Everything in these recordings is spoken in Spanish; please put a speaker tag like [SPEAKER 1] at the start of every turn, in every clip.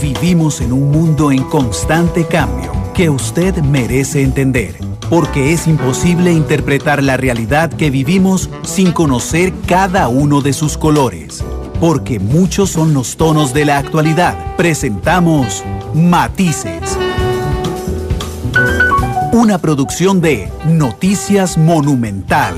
[SPEAKER 1] Vivimos en un mundo en constante cambio que usted merece entender, porque es imposible interpretar la realidad que vivimos sin conocer cada uno de sus colores. Porque muchos son los tonos de la actualidad. Presentamos Matices. Una producción de Noticias Monumental.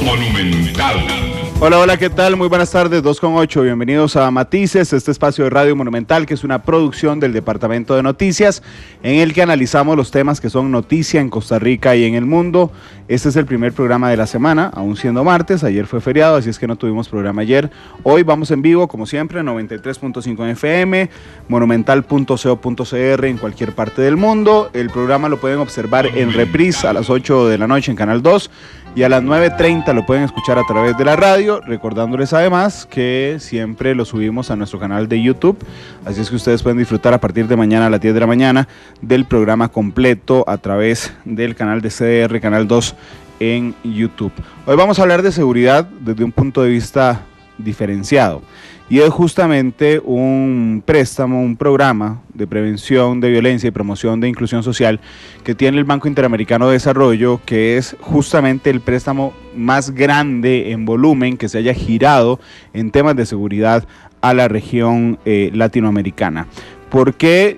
[SPEAKER 2] Monumental.
[SPEAKER 3] Hola, ¿qué tal? Muy buenas tardes, 2:08. Bienvenidos a Matices, este espacio de Radio Monumental, que es una producción del Departamento de Noticias, en el que analizamos los temas que son noticia en Costa Rica y en el mundo. Este es el primer programa de la semana, aún siendo martes. Ayer fue feriado, así es que no tuvimos programa ayer. Hoy vamos en vivo, como siempre, 93.5 FM, monumental.co.cr en cualquier parte del mundo. El programa lo pueden observar en reprise a las 8 de la noche en Canal 2. Y a las 9:30 lo pueden escuchar a través de la radio, recordándoles además que siempre lo subimos a nuestro canal de YouTube, así es que ustedes pueden disfrutar a partir de mañana a las 10 de la mañana del programa completo a través del canal de CDR, Canal 2 en YouTube. Hoy vamos a hablar de seguridad desde un punto de vista diferenciado. Y es justamente un préstamo, un programa de prevención de violencia y promoción de inclusión social que tiene el Banco Interamericano de Desarrollo, que es justamente el préstamo más grande en volumen que se haya girado en temas de seguridad a la región latinoamericana. ¿Por qué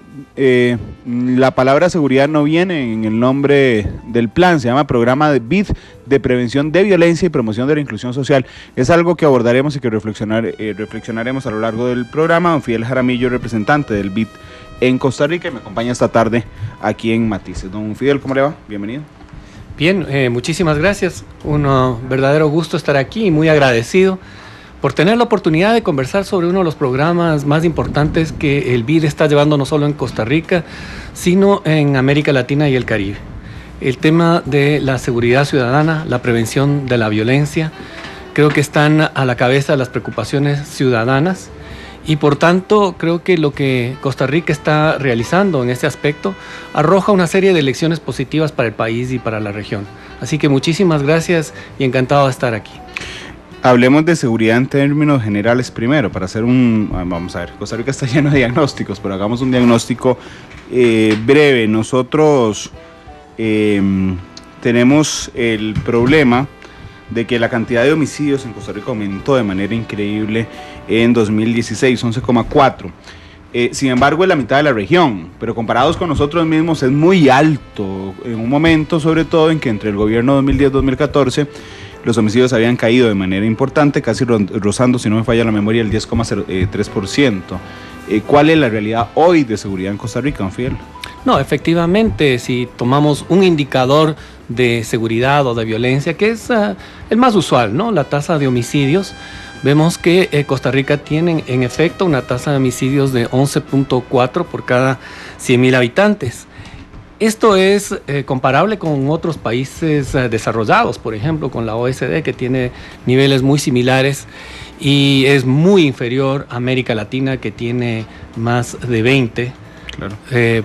[SPEAKER 3] la palabra seguridad no viene en el nombre del plan? Se llama Programa de BID de Prevención de Violencia y Promoción de la Inclusión Social. Es algo que abordaremos y que reflexionaremos a lo largo del programa. Don Fidel Jaramillo, representante del BID en Costa Rica, y me acompaña esta tarde aquí en Matices. Don Fidel, ¿cómo le va? Bienvenido.
[SPEAKER 4] Bien, muchísimas gracias. Un verdadero gusto estar aquí y muy agradecido por tener la oportunidad de conversar sobre uno de los programas más importantes que el BID está llevando no solo en Costa Rica, sino en América Latina y el Caribe. El tema de la seguridad ciudadana, la prevención de la violencia, creo que están a la cabeza de las preocupaciones ciudadanas y por tanto creo que lo que Costa Rica está realizando en este aspecto arroja una serie de lecciones positivas para el país y para la región. Así que muchísimas gracias y encantado de estar aquí.
[SPEAKER 3] Hablemos de seguridad en términos generales primero, para hacer vamos a ver, Costa Rica está lleno de diagnósticos, pero hagamos un diagnóstico breve. Nosotros tenemos el problema de que la cantidad de homicidios en Costa Rica aumentó de manera increíble en 2016, 11,4. Sin embargo, es la mitad de la región, pero comparados con nosotros mismos es muy alto, en un momento sobre todo en que entre el gobierno 2010-2014 los homicidios habían caído de manera importante, casi rozando, si no me falla la memoria, el 10,3%. ¿Cuál es la realidad hoy de seguridad en Costa Rica, don Fidel?
[SPEAKER 4] No, efectivamente, si tomamos un indicador de seguridad o de violencia, que es el más usual, ¿no? La tasa de homicidios, vemos que Costa Rica tiene en efecto una tasa de homicidios de 11.4 por cada 100,000 habitantes. Esto es comparable con otros países desarrollados, por ejemplo, con la OECD, que tiene niveles muy similares, y es muy inferior a América Latina, que tiene más de 20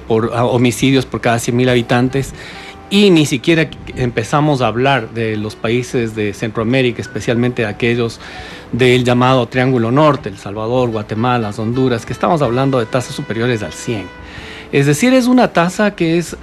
[SPEAKER 4] por homicidios por cada 100,000 habitantes. Y ni siquiera empezamos a hablar de los países de Centroamérica, especialmente aquellos del llamado Triángulo Norte, El Salvador, Guatemala, Honduras, que estamos hablando de tasas superiores al 100. Es decir, es una tasa que es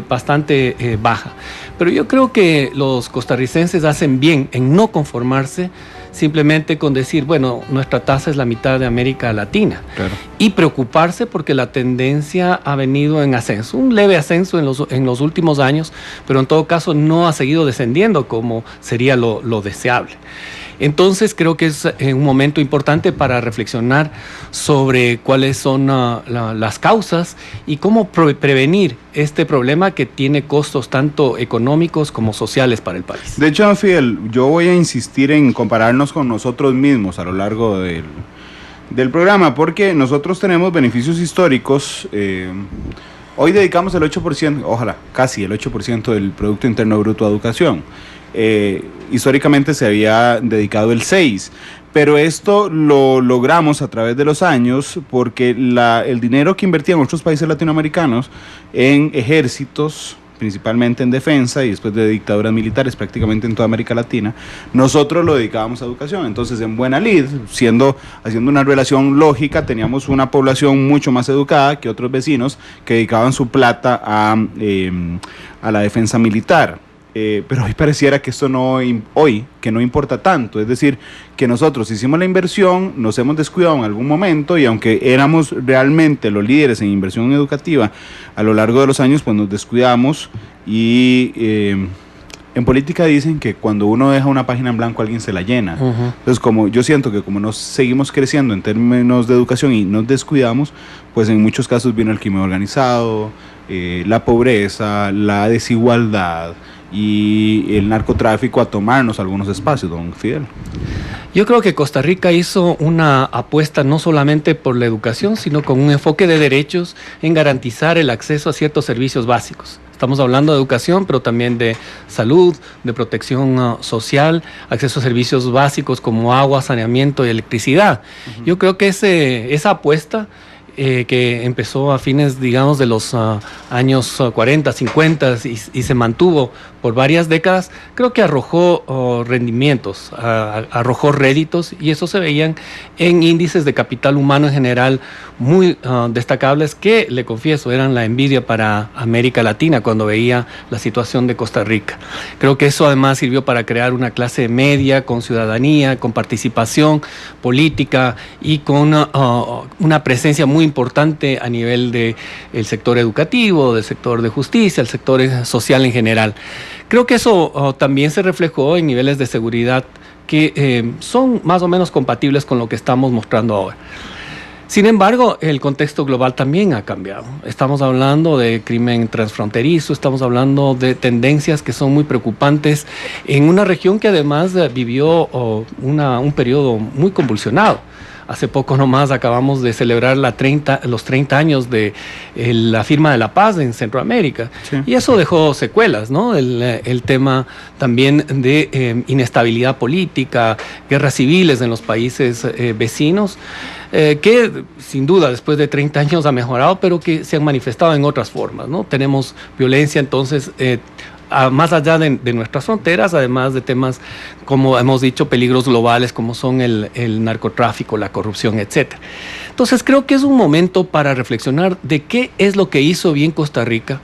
[SPEAKER 4] bastante baja. Pero yo creo que los costarricenses hacen bien en no conformarse simplemente con decir, bueno, nuestra tasa es la mitad de América Latina. Claro. Y preocuparse porque la tendencia ha venido en ascenso, un leve ascenso en los últimos años, pero en todo caso no ha seguido descendiendo como sería lo deseable. Entonces creo que es un momento importante para reflexionar sobre cuáles son las causas y cómo prevenir este problema que tiene costos tanto económicos como sociales para el país.
[SPEAKER 3] De hecho, Fidel, yo voy a insistir en compararnos con nosotros mismos a lo largo del programa, porque nosotros tenemos beneficios históricos. Hoy dedicamos el 8%, ojalá, casi el 8% del Producto Interno Bruto a educación. Históricamente se había dedicado el 6%, pero esto lo logramos a través de los años porque el dinero que invertían otros países latinoamericanos en ejércitos, principalmente en defensa y después de dictaduras militares prácticamente en toda América Latina, nosotros lo dedicábamos a educación. Entonces en Buena Lid, haciendo una relación lógica, teníamos una población mucho más educada que otros vecinos que dedicaban su plata a la defensa militar. Pero hoy pareciera que esto no importa tanto, es decir, que nosotros hicimos la inversión, nos hemos descuidado en algún momento y aunque éramos realmente los líderes en inversión educativa a lo largo de los años, pues nos descuidamos y en política dicen que cuando uno deja una página en blanco alguien se la llena. Entonces yo siento que como nos seguimos creciendo en términos de educación y nos descuidamos, pues en muchos casos vino el crimen organizado, la pobreza, la desigualdad y el narcotráfico a tomarnos algunos espacios, don Fidel.
[SPEAKER 4] Yo creo que Costa Rica hizo una apuesta no solamente por la educación, sino con un enfoque de derechos en garantizar el acceso a ciertos servicios básicos. Estamos hablando de educación, pero también de salud, de protección social, acceso a servicios básicos como agua, saneamiento y electricidad. Yo creo que esa apuesta que empezó a fines, digamos, de los años 40, 50 y se mantuvo por varias décadas, creo que arrojó rendimientos, arrojó réditos, y eso se veían en índices de capital humano en general muy destacables que, le confieso, eran la envidia para América Latina cuando veía la situación de Costa Rica. Creo que eso además sirvió para crear una clase media con ciudadanía, con participación política y con una presencia muy importante a nivel del sector educativo, del sector de justicia, el sector social en general. Creo que eso también se reflejó en niveles de seguridad que son más o menos compatibles con lo que estamos mostrando ahora. Sin embargo, el contexto global también ha cambiado. Estamos hablando de crimen transfronterizo, estamos hablando de tendencias que son muy preocupantes en una región que además vivió un periodo muy convulsionado. Hace poco nomás acabamos de celebrar los 30 años de la firma de la paz en Centroamérica. Sí. Y eso dejó secuelas, ¿no? El tema también de inestabilidad política, guerras civiles en los países vecinos, que sin duda después de 30 años ha mejorado, pero que se han manifestado en otras formas, ¿no? Tenemos violencia entonces más allá de nuestras fronteras, además de temas, como hemos dicho, peligros globales como son el narcotráfico, la corrupción, etc. Entonces creo que es un momento para reflexionar de qué es lo que hizo bien Costa Rica,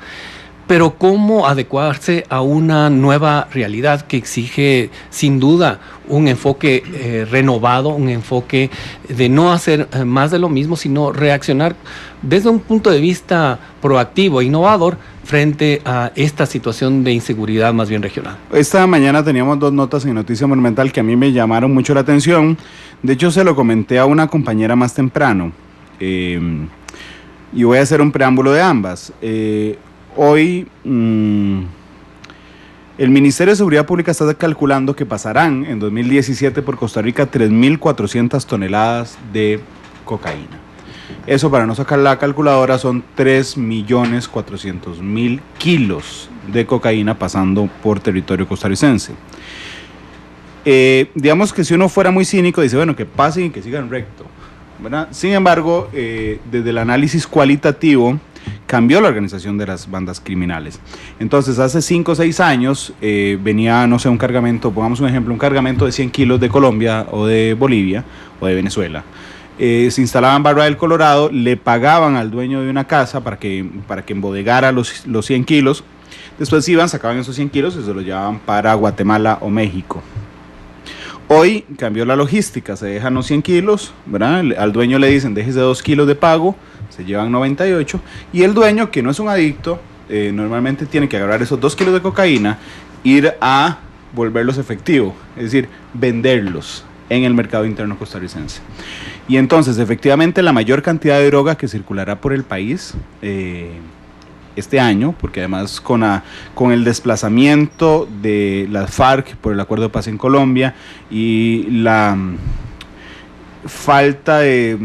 [SPEAKER 4] pero cómo adecuarse a una nueva realidad que exige sin duda un enfoque renovado, un enfoque de no hacer más de lo mismo, sino reaccionar desde un punto de vista proactivo e innovador frente a esta situación de inseguridad más bien regional.
[SPEAKER 3] Esta mañana teníamos 2 notas en Noticia Monumental que a mí me llamaron mucho la atención. De hecho, se lo comenté a una compañera más temprano y voy a hacer un preámbulo de ambas. Hoy el Ministerio de Seguridad Pública está calculando que pasarán en 2017 por Costa Rica 3.400 toneladas de cocaína. Eso, para no sacar la calculadora, son 3.400.000 kilos de cocaína pasando por territorio costarricense. Digamos que si uno fuera muy cínico, dice, bueno, que pasen y que sigan recto, ¿verdad? Sin embargo, desde el análisis cualitativo, cambió la organización de las bandas criminales. Entonces, hace 5 o 6 años venía, no sé, un cargamento, pongamos un ejemplo, un cargamento de 100 kilos de Colombia o de Bolivia o de Venezuela. Se instalaban en Barra del Colorado, le pagaban al dueño de una casa para que embodegara los 100 kilos. Después iban, sacaban esos 100 kilos y se los llevaban para Guatemala o México. Hoy cambió la logística, se dejan los 100 kilos, ¿verdad? Al dueño le dicen, déjese 2 kilos de pago, se llevan 98, y el dueño, que no es un adicto, normalmente tiene que agarrar esos 2 kilos de cocaína, ir a volverlos efectivo, es decir, venderlos en el mercado interno costarricense. Y entonces, efectivamente, la mayor cantidad de droga que circulará por el país este año, porque además con el desplazamiento de las FARC por el Acuerdo de Paz en Colombia y la falta de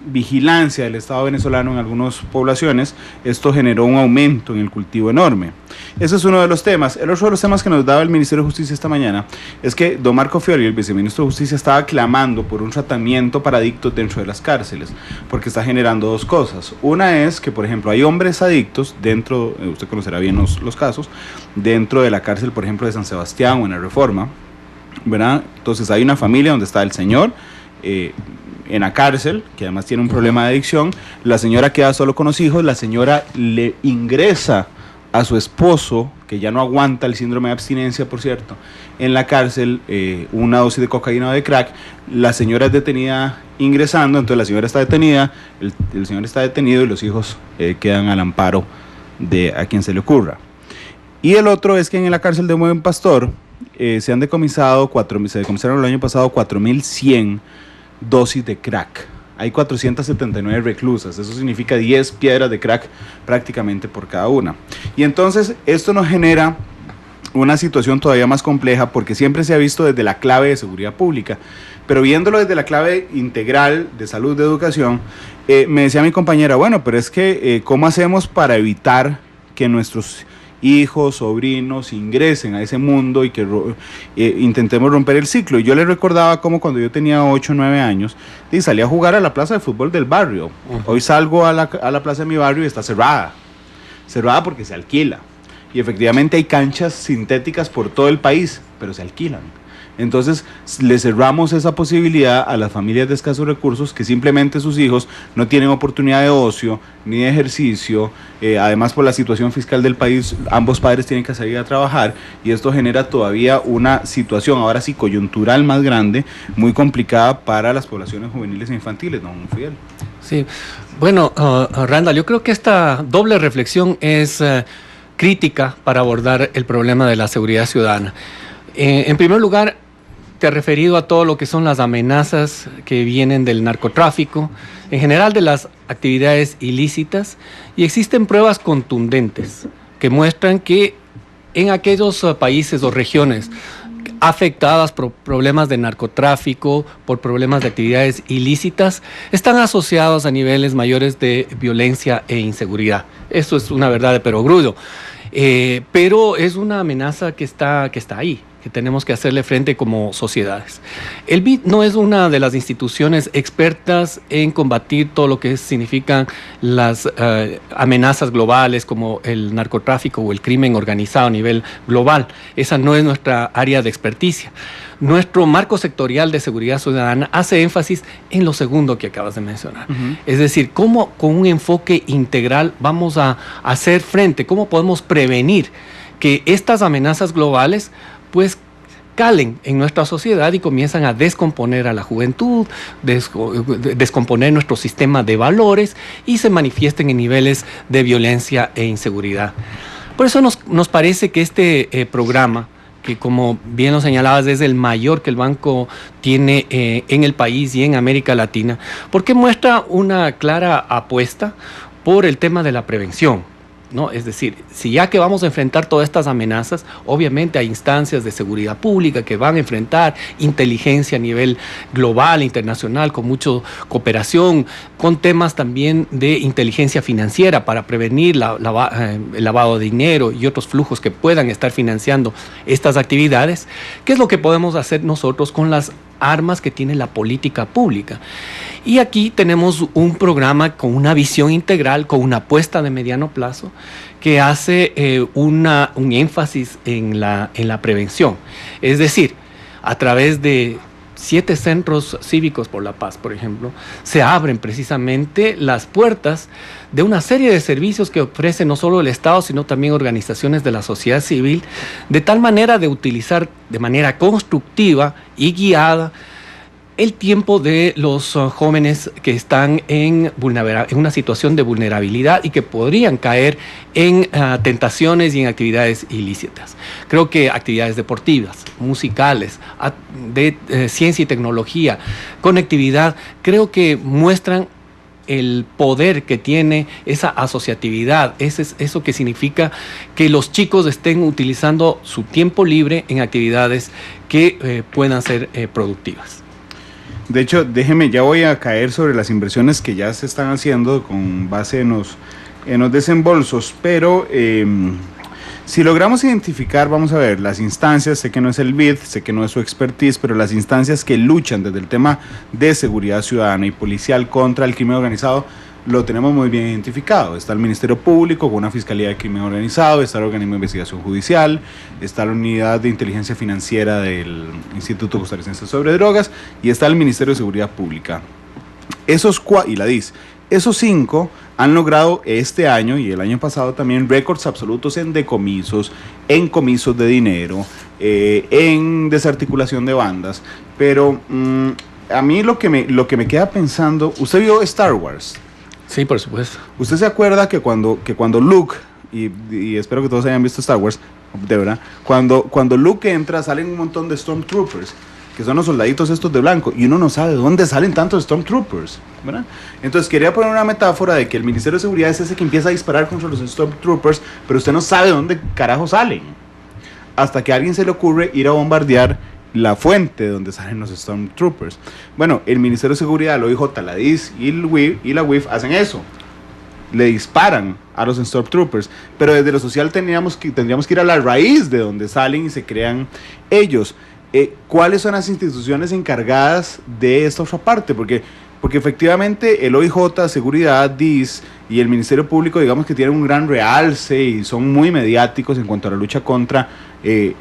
[SPEAKER 3] vigilancia del Estado venezolano en algunas poblaciones, esto generó un aumento en el cultivo enorme. Ese es uno de los temas. El otro de los temas que nos daba el Ministerio de Justicia esta mañana es que don Marco Fiori, el viceministro de Justicia, estaba clamando por un tratamiento para adictos dentro de las cárceles, porque está generando dos cosas. Una es que, por ejemplo, hay hombres adictos dentro, usted conocerá bien los casos, dentro de la cárcel, por ejemplo, de San Sebastián o en la Reforma, ¿verdad? Entonces hay una familia donde está el señor en la cárcel, que además tiene un problema de adicción, la señora queda solo con los hijos, la señora le ingresa a su esposo, que ya no aguanta el síndrome de abstinencia, por cierto, en la cárcel, una dosis de cocaína o de crack. La señora es detenida ingresando, entonces la señora está detenida, el señor está detenido y los hijos quedan al amparo de a quien se le ocurra. Y el otro es que en la cárcel de Buen Pastor se decomisaron el año pasado 4.100 dosis de crack. Hay 479 reclusas, eso significa 10 piedras de crack prácticamente por cada una. Y entonces esto nos genera una situación todavía más compleja, porque siempre se ha visto desde la clave de seguridad pública, pero viéndolo desde la clave integral de salud, de educación, me decía mi compañera, bueno, pero es que ¿cómo hacemos para evitar que nuestros hijos, sobrinos ingresen a ese mundo y que intentemos romper el ciclo? Y yo le recordaba cómo cuando yo tenía 8 o 9 años y salía a jugar a la plaza de fútbol del barrio. Hoy salgo a la plaza de mi barrio y está cerrada porque se alquila, y efectivamente hay canchas sintéticas por todo el país, pero se alquilan. Entonces le cerramos esa posibilidad a las familias de escasos recursos, que simplemente sus hijos no tienen oportunidad de ocio ni de ejercicio. Además, por la situación fiscal del país, ambos padres tienen que salir a trabajar, y esto genera todavía una situación, ahora sí coyuntural, más grande, muy complicada para las poblaciones juveniles e infantiles, don Fidel.
[SPEAKER 4] Sí, bueno, Randall, yo creo que esta doble reflexión es crítica para abordar el problema de la seguridad ciudadana. En primer lugar, te has referido a todo lo que son las amenazas que vienen del narcotráfico, en general de las actividades ilícitas, y existen pruebas contundentes que muestran que en aquellos países o regiones afectadas por problemas de narcotráfico, por problemas de actividades ilícitas, están asociados a niveles mayores de violencia e inseguridad. Eso es una verdad de perogrullo, pero es una amenaza que está ahí, que tenemos que hacerle frente como sociedades. El BID no es una de las instituciones expertas en combatir todo lo que significan las amenazas globales como el narcotráfico o el crimen organizado a nivel global. Esa no es nuestra área de experticia. Nuestro marco sectorial de seguridad ciudadana hace énfasis en lo segundo que acabas de mencionar. Es decir, cómo con un enfoque integral vamos a hacer frente, cómo podemos prevenir que estas amenazas globales pues calen en nuestra sociedad y comienzan a descomponer a la juventud, descomponer nuestro sistema de valores y se manifiesten en niveles de violencia e inseguridad. Por eso nos parece que este programa, que como bien lo señalabas, es el mayor que el banco tiene en el país y en América Latina, porque muestra una clara apuesta por el tema de la prevención, ¿no? Es decir, si ya que vamos a enfrentar todas estas amenazas, obviamente hay instancias de seguridad pública que van a enfrentar inteligencia a nivel global, internacional, con mucha cooperación, con temas también de inteligencia financiera para prevenir el lavado de dinero y otros flujos que puedan estar financiando estas actividades. ¿Qué es lo que podemos hacer nosotros con las armas que tiene la política pública? Y aquí tenemos un programa con una visión integral, con una apuesta de mediano plazo, que hace un énfasis en la prevención. Es decir, a través de 7 centros cívicos por la paz, por ejemplo, se abren precisamente las puertas de una serie de servicios que ofrece no solo el Estado, sino también organizaciones de la sociedad civil, de tal manera de utilizar de manera constructiva y guiada el tiempo de los jóvenes que están en una situación de vulnerabilidad y que podrían caer en tentaciones y en actividades ilícitas. Creo que actividades deportivas, musicales, de ciencia y tecnología, conectividad, creo que muestran el poder que tiene esa asociatividad, eso que significa que los chicos estén utilizando su tiempo libre en actividades que puedan ser productivas.
[SPEAKER 3] De hecho, déjeme, ya voy a caer sobre las inversiones que ya se están haciendo con base en los desembolsos, pero Si logramos identificar, vamos a ver, las instancias, sé que no es el BID, sé que no es su expertise, pero las instancias que luchan desde el tema de seguridad ciudadana y policial contra el crimen organizado, lo tenemos muy bien identificado. Está el Ministerio Público con una Fiscalía de Crimen Organizado, está el Organismo de Investigación Judicial, está la Unidad de Inteligencia Financiera del Instituto Costarricense sobre Drogas y está el Ministerio de Seguridad Pública. Y la DIS. Esos 5 han logrado este año y el año pasado también récords absolutos en decomisos, en comisos de dinero, en desarticulación de bandas. Pero a mí lo que me queda pensando, ¿usted vio Star Wars?
[SPEAKER 4] Sí, por supuesto.
[SPEAKER 3] ¿Usted se acuerda que cuando Luke, y espero que todos hayan visto Star Wars, de verdad, cuando Luke entra salen un montón de Stormtroopers, que son los soldaditos estos de blanco, y uno no sabe de dónde salen tantos Stormtroopers, ¿verdad? Entonces quería poner una metáfora de que el Ministerio de Seguridad es ese que empieza a disparar contra los Stormtroopers, pero usted no sabe de dónde carajo salen, hasta que a alguien se le ocurre ir a bombardear la fuente de donde salen los Stormtroopers. Bueno, el Ministerio de Seguridad, el OIJ, la DIS y la UIF hacen eso. Le disparan a los Stormtroopers, pero desde lo social tendríamos que ir a la raíz de donde salen y se crean ellos. ¿Cuáles son las instituciones encargadas de esta otra parte? Porque efectivamente el OIJ, Seguridad, DIS y el Ministerio Público, digamos que tienen un gran realce y son muy mediáticos en cuanto a la lucha contra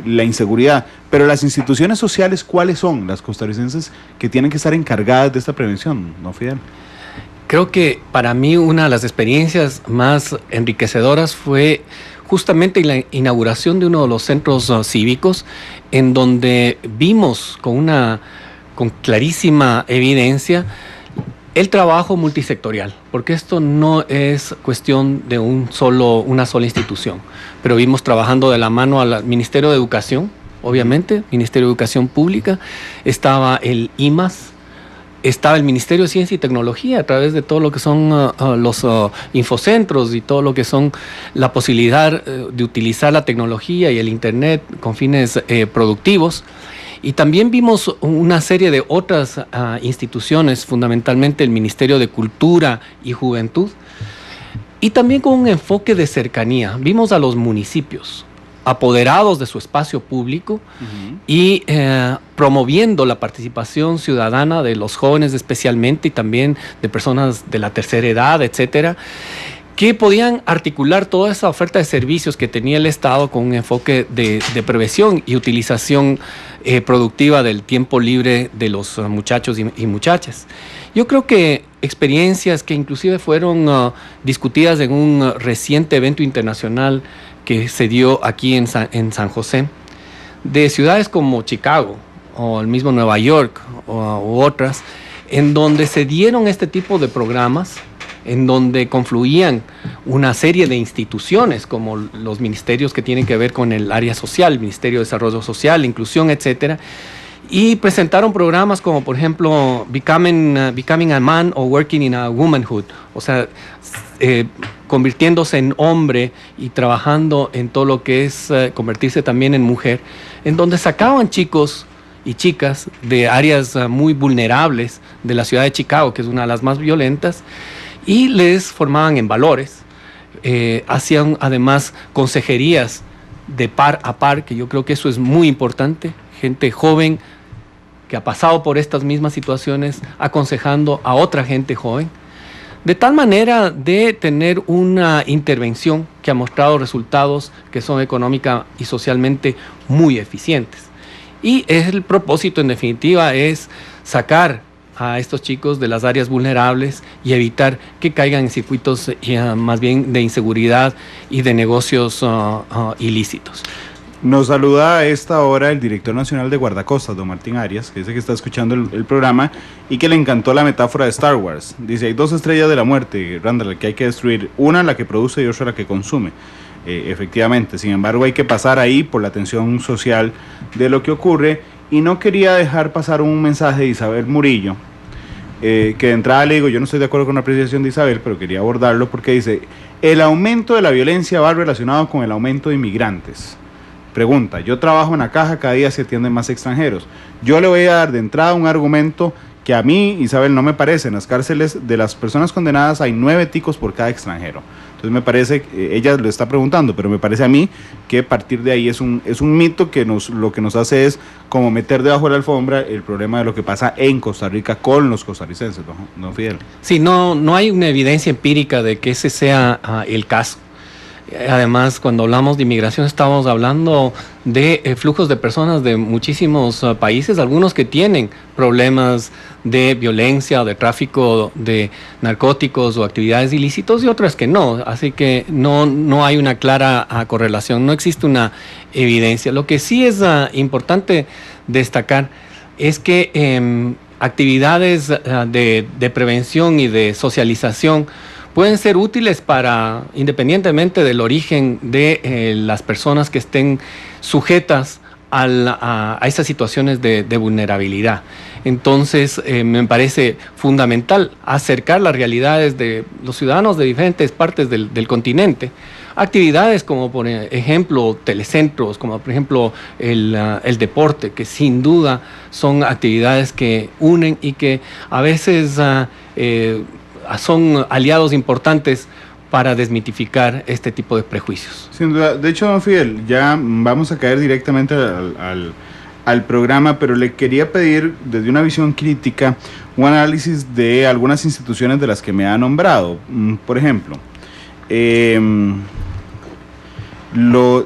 [SPEAKER 3] la inseguridad. Pero las instituciones sociales, ¿cuáles son las costarricenses que tienen que estar encargadas de esta prevención, no, Fidel?
[SPEAKER 4] Creo que para mí una de las experiencias más enriquecedoras fue justamente la inauguración de uno de los centros cívicos, en donde vimos con clarísima evidencia el trabajo multisectorial, porque esto no es cuestión de una sola institución, pero vimos trabajando de la mano al Ministerio de Educación, obviamente, Ministerio de Educación Pública, estaba el IMAS, estaba el Ministerio de Ciencia y Tecnología a través de todo lo que son los infocentros y todo lo que son la posibilidad de utilizar la tecnología y el Internet con fines productivos. Y también vimos una serie de otras instituciones, fundamentalmente el Ministerio de Cultura y Juventud, y también con un enfoque de cercanía. Vimos a los municipios apoderados de su espacio público y promoviendo la participación ciudadana de los jóvenes especialmente y también de personas de la tercera edad, etcétera, que podían articular toda esa oferta de servicios que tenía el Estado con un enfoque de prevención y utilización productiva del tiempo libre de los muchachos y muchachas. Yo creo que experiencias que inclusive fueron discutidas en un reciente evento internacional que se dio aquí en San José, de ciudades como Chicago o el mismo Nueva York u otras, en donde se dieron este tipo de programas, en donde confluían una serie de instituciones como los ministerios que tienen que ver con el área social, el Ministerio de Desarrollo Social, Inclusión, etcétera, y presentaron programas como, por ejemplo, Becoming a Man o Working in a Womanhood, o sea, convirtiéndose en hombre y trabajando en todo lo que es convertirse también en mujer, en donde sacaban chicos y chicas de áreas muy vulnerables de la ciudad de Chicago, que es una de las más violentas, y les formaban en valores, hacían además consejerías de par a par, que yo creo que eso es muy importante, gente joven que ha pasado por estas mismas situaciones aconsejando a otra gente joven, de tal manera de tener una intervención que ha mostrado resultados que son económica y socialmente muy eficientes. Y el propósito, en definitiva, es sacar a estos chicos de las áreas vulnerables y evitar que caigan en circuitos más bien de inseguridad y de negocios ilícitos.
[SPEAKER 3] Nos saluda a esta hora el director nacional de Guardacostas, don Martín Arias, que dice que está escuchando el programa y que le encantó la metáfora de Star Wars. Dice, hay dos estrellas de la muerte, Randall, que hay que destruir. Una la que produce y otra la que consume. Efectivamente, sin embargo hay que pasar ahí por la atención social de lo que ocurre. Y no quería dejar pasar un mensaje de Isabel Murillo, que de entrada le digo, yo no estoy de acuerdo con la apreciación de Isabel, pero quería abordarlo porque dice, el aumento de la violencia va relacionado con el aumento de inmigrantes. Pregunta, yo trabajo en la caja, cada día se atienden más extranjeros. Yo le voy a dar de entrada un argumento que a mí, Isabel, no me parece. En las cárceles de las personas condenadas hay 9 ticos por cada extranjero. Entonces Entonces me parece, ella lo está preguntando, pero me parece a mí que partir de ahí es un mito que lo que nos hace es como meter debajo de la alfombra el problema de lo que pasa en Costa Rica con los costarricenses, ¿no, Fidel?
[SPEAKER 4] Sí, no hay una evidencia empírica de que ese sea el caso. Además, cuando hablamos de inmigración estamos hablando de flujos de personas de muchísimos países, algunos que tienen problemas de violencia o de tráfico de narcóticos o actividades ilícitos y otras que no. Así que no hay una clara correlación, no existe una evidencia. Lo que sí es importante destacar es que actividades de prevención y de socialización pueden ser útiles para, independientemente del origen de las personas que estén sujetas a estas situaciones de vulnerabilidad. Entonces, me parece fundamental acercar las realidades de los ciudadanos de diferentes partes del continente. Actividades como, por ejemplo, telecentros, como por ejemplo el deporte, que sin duda son actividades que unen y que a veces son aliados importantes para desmitificar este tipo de prejuicios.
[SPEAKER 3] Sin duda. De hecho, don Fidel, ya vamos a caer directamente al programa, pero le quería pedir, desde una visión crítica, un análisis de algunas instituciones de las que me ha nombrado. Por ejemplo,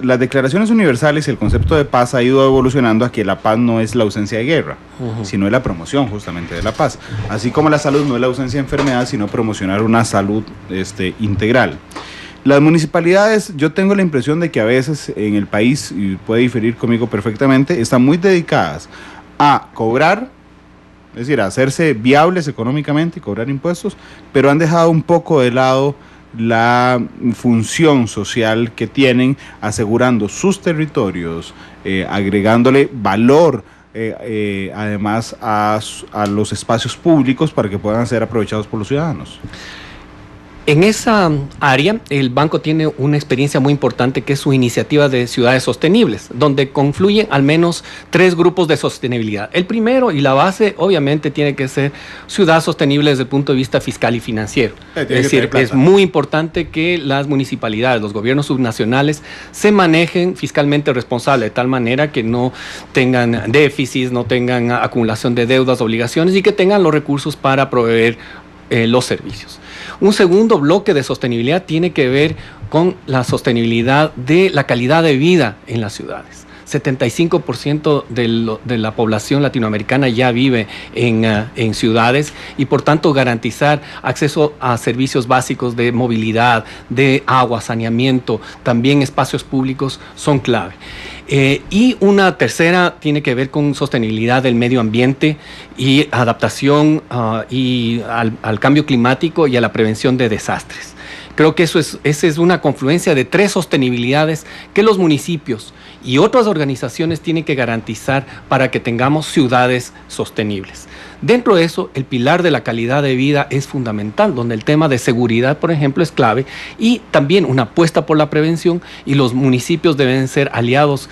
[SPEAKER 3] las declaraciones universales y el concepto de paz ha ido evolucionando a que la paz no es la ausencia de guerra, sino es la promoción justamente de la paz. Así como la salud no es la ausencia de enfermedad, sino promocionar una salud integral. Las municipalidades, yo tengo la impresión de que a veces en el país, y puede diferir conmigo perfectamente, están muy dedicadas a cobrar, es decir, a hacerse viables económicamente y cobrar impuestos, pero han dejado un poco de lado la función social que tienen, asegurando sus territorios, agregándole valor además a los espacios públicos para que puedan ser aprovechados por los ciudadanos.
[SPEAKER 4] En esa área, el banco tiene una experiencia muy importante que es su iniciativa de ciudades sostenibles, donde confluyen al menos 3 grupos de sostenibilidad. El primero y la base, obviamente, tiene que ser ciudad sostenible desde el punto de vista fiscal y financiero. Es decir, es muy importante que las municipalidades, los gobiernos subnacionales, se manejen fiscalmente responsable, de tal manera que no tengan déficits, no tengan acumulación de deudas, obligaciones y que tengan los recursos para proveer los servicios. Un segundo bloque de sostenibilidad tiene que ver con la sostenibilidad de la calidad de vida en las ciudades. 75% de la población latinoamericana ya vive en ciudades y por tanto garantizar acceso a servicios básicos de movilidad, de agua, saneamiento, también espacios públicos son clave. Y una tercera tiene que ver con sostenibilidad del medio ambiente y adaptación y al cambio climático y a la prevención de desastres. Creo que esa es una confluencia de 3 sostenibilidades que los municipios y otras organizaciones tienen que garantizar para que tengamos ciudades sostenibles. Dentro de eso, el pilar de la calidad de vida es fundamental, donde el tema de seguridad, por ejemplo, es clave y también una apuesta por la prevención, y los municipios deben ser aliados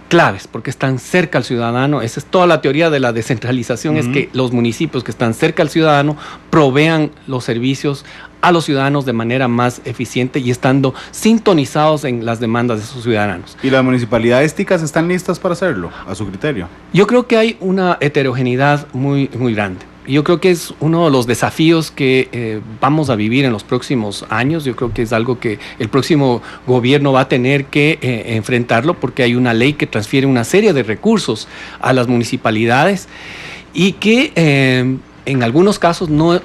[SPEAKER 4] claves porque están cerca al ciudadano. Esa es toda la teoría de la descentralización, es que los municipios que están cerca al ciudadano provean los servicios a los ciudadanos de manera más eficiente y estando sintonizados en las demandas de sus ciudadanos.
[SPEAKER 3] ¿Y las municipalidades ticas están listas para hacerlo, a su criterio?
[SPEAKER 4] Yo creo que hay una heterogeneidad muy grande. Yo creo que es uno de los desafíos que vamos a vivir en los próximos años. Yo creo que es algo que el próximo gobierno va a tener que enfrentarlo, porque hay una ley que transfiere una serie de recursos a las municipalidades y que en algunos casos no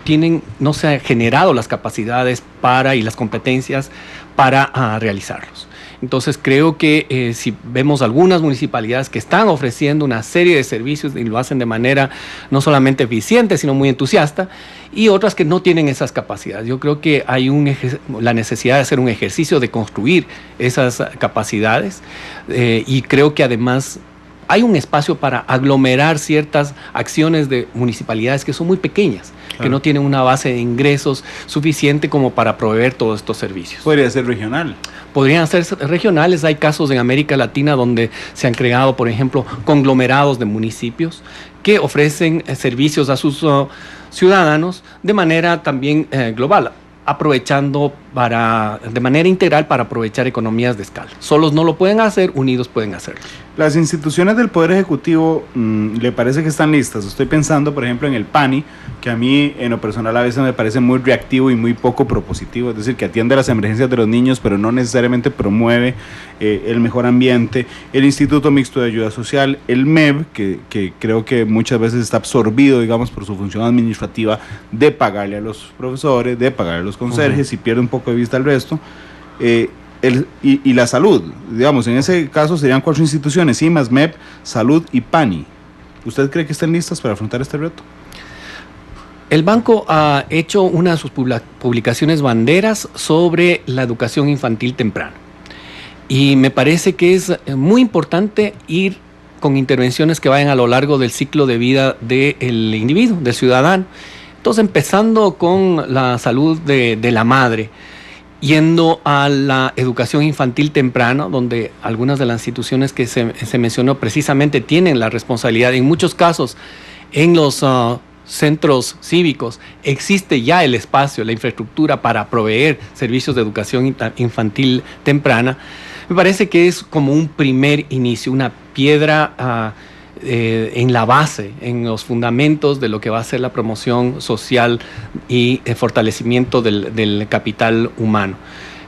[SPEAKER 4] se han generado las capacidades y las competencias para realizarlos. Entonces creo que si vemos algunas municipalidades que están ofreciendo una serie de servicios y lo hacen de manera no solamente eficiente, sino muy entusiasta, y otras que no tienen esas capacidades. Yo creo que hay la necesidad de hacer un ejercicio de construir esas capacidades y creo que además hay un espacio para aglomerar ciertas acciones de municipalidades que son muy pequeñas, que no tienen una base de ingresos suficiente como para proveer todos estos servicios.
[SPEAKER 3] ¿Podría ser regional?
[SPEAKER 4] Podrían ser regionales. Hay casos en América Latina donde se han creado, por ejemplo, conglomerados de municipios que ofrecen servicios a sus ciudadanos de manera también global. aprovechando de manera integral para aprovechar economías de escala. Solos no lo pueden hacer, unidos pueden hacerlo.
[SPEAKER 3] Las instituciones del Poder Ejecutivo, ¿le parece que están listas? Estoy pensando, por ejemplo, en el PANI, que a mí, en lo personal, a veces me parece muy reactivo y muy poco propositivo, es decir, que atiende a las emergencias de los niños, pero no necesariamente promueve el mejor ambiente. El Instituto Mixto de Ayuda Social, el MEB, que creo que muchas veces está absorbido, digamos, por su función administrativa de pagarle a los profesores, de pagarle a los conserjes, y pierde un poco de vista el resto. Y la salud, digamos, en ese caso serían 4 instituciones: IMAS, MEP, Salud y PANI. ¿Usted cree que estén listas para afrontar este reto?
[SPEAKER 4] El banco ha hecho una de sus publicaciones banderas sobre la educación infantil temprana. Y me parece que es muy importante ir con intervenciones que vayan a lo largo del ciclo de vida del individuo, del ciudadano. Entonces, empezando con la salud de la madre, yendo a la educación infantil temprana, donde algunas de las instituciones que se mencionó precisamente tienen la responsabilidad. En muchos casos, en los centros cívicos existe ya el espacio, la infraestructura para proveer servicios de educación infantil temprana. Me parece que es como un primer inicio, una piedra en la base, en los fundamentos de lo que va a ser la promoción social y el fortalecimiento del capital humano.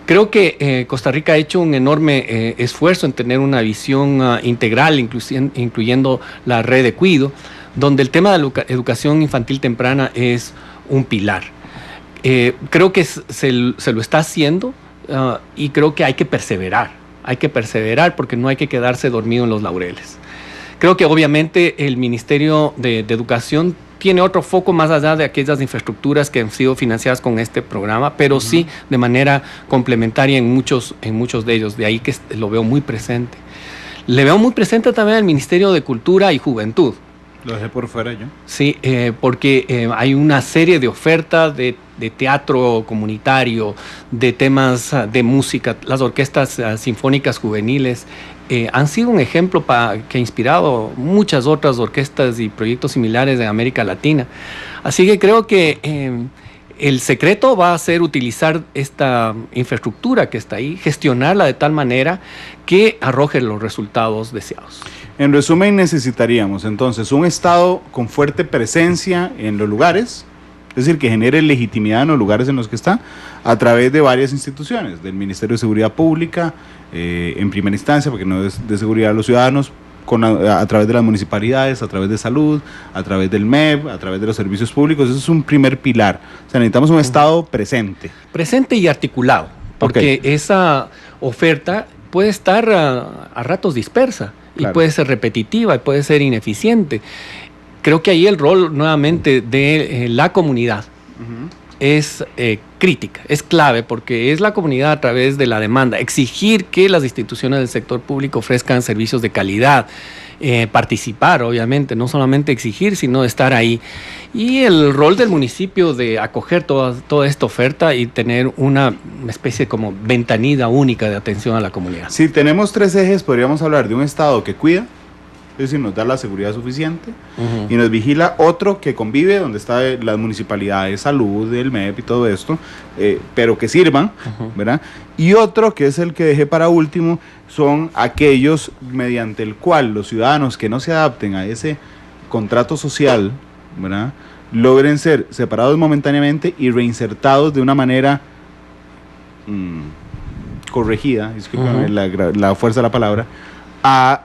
[SPEAKER 4] Creo que Costa Rica ha hecho un enorme esfuerzo en tener una visión integral, incluyendo la red de cuido, donde el tema de la educación infantil temprana es un pilar. Creo que se lo está haciendo y creo que hay que perseverar. Hay que perseverar porque no hay que quedarse dormido en los laureles. Creo que obviamente el Ministerio de Educación tiene otro foco más allá de aquellas infraestructuras que han sido financiadas con este programa, pero sí de manera complementaria en muchos de ellos. De ahí que lo veo muy presente. Le veo muy presente también al Ministerio de Cultura y Juventud.
[SPEAKER 3] Lo dejé por fuera yo.
[SPEAKER 4] Sí, porque hay una serie de ofertas de teatro comunitario, de temas de música. Las orquestas sinfónicas juveniles han sido un ejemplo que ha inspirado muchas otras orquestas y proyectos similares en América Latina. Así que creo que el secreto va a ser utilizar esta infraestructura que está ahí, gestionarla de tal manera que arroje los resultados deseados.
[SPEAKER 3] En resumen, necesitaríamos entonces un Estado con fuerte presencia en los lugares, es decir, que genere legitimidad en los lugares en los que está, a través de varias instituciones, del Ministerio de Seguridad Pública, en primera instancia, porque no es de seguridad de los ciudadanos, a través de las municipalidades, a través de salud, a través del MEB, a través de los servicios públicos. Eso es un primer pilar. O sea, necesitamos un Estado presente.
[SPEAKER 4] Presente y articulado, porque esa oferta puede estar a ratos dispersa. Claro. Y puede ser repetitiva, y puede ser ineficiente. Creo que ahí el rol nuevamente de la comunidad es crítica, es clave, porque es la comunidad a través de la demanda. Exigir que las instituciones del sector público ofrezcan servicios de calidad, participar, obviamente, no solamente exigir, sino estar ahí. Y el rol del municipio de acoger toda esta oferta y tener una especie como ventanilla única de atención a la comunidad.
[SPEAKER 3] Si tenemos 3 ejes, podríamos hablar de un Estado que cuida, es decir, nos da la seguridad suficiente, y nos vigila. Otro que convive, donde están las municipalidades, salud, el MEP y todo esto, pero que sirvan, ¿verdad? Y otro, que es el que dejé para último, son aquellos mediante el cual los ciudadanos que no se adapten a ese contrato social, ¿verdad?, logren ser separados momentáneamente y reinsertados de una manera corregida, discúlpame la fuerza de la palabra, a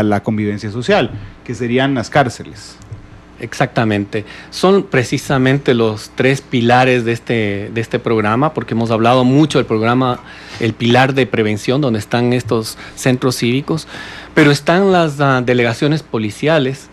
[SPEAKER 3] la convivencia social, que serían las cárceles.
[SPEAKER 4] Exactamente. Son precisamente los 3 pilares de este programa, porque hemos hablado mucho del programa, el pilar de prevención, donde están estos centros cívicos, pero están las delegaciones policiales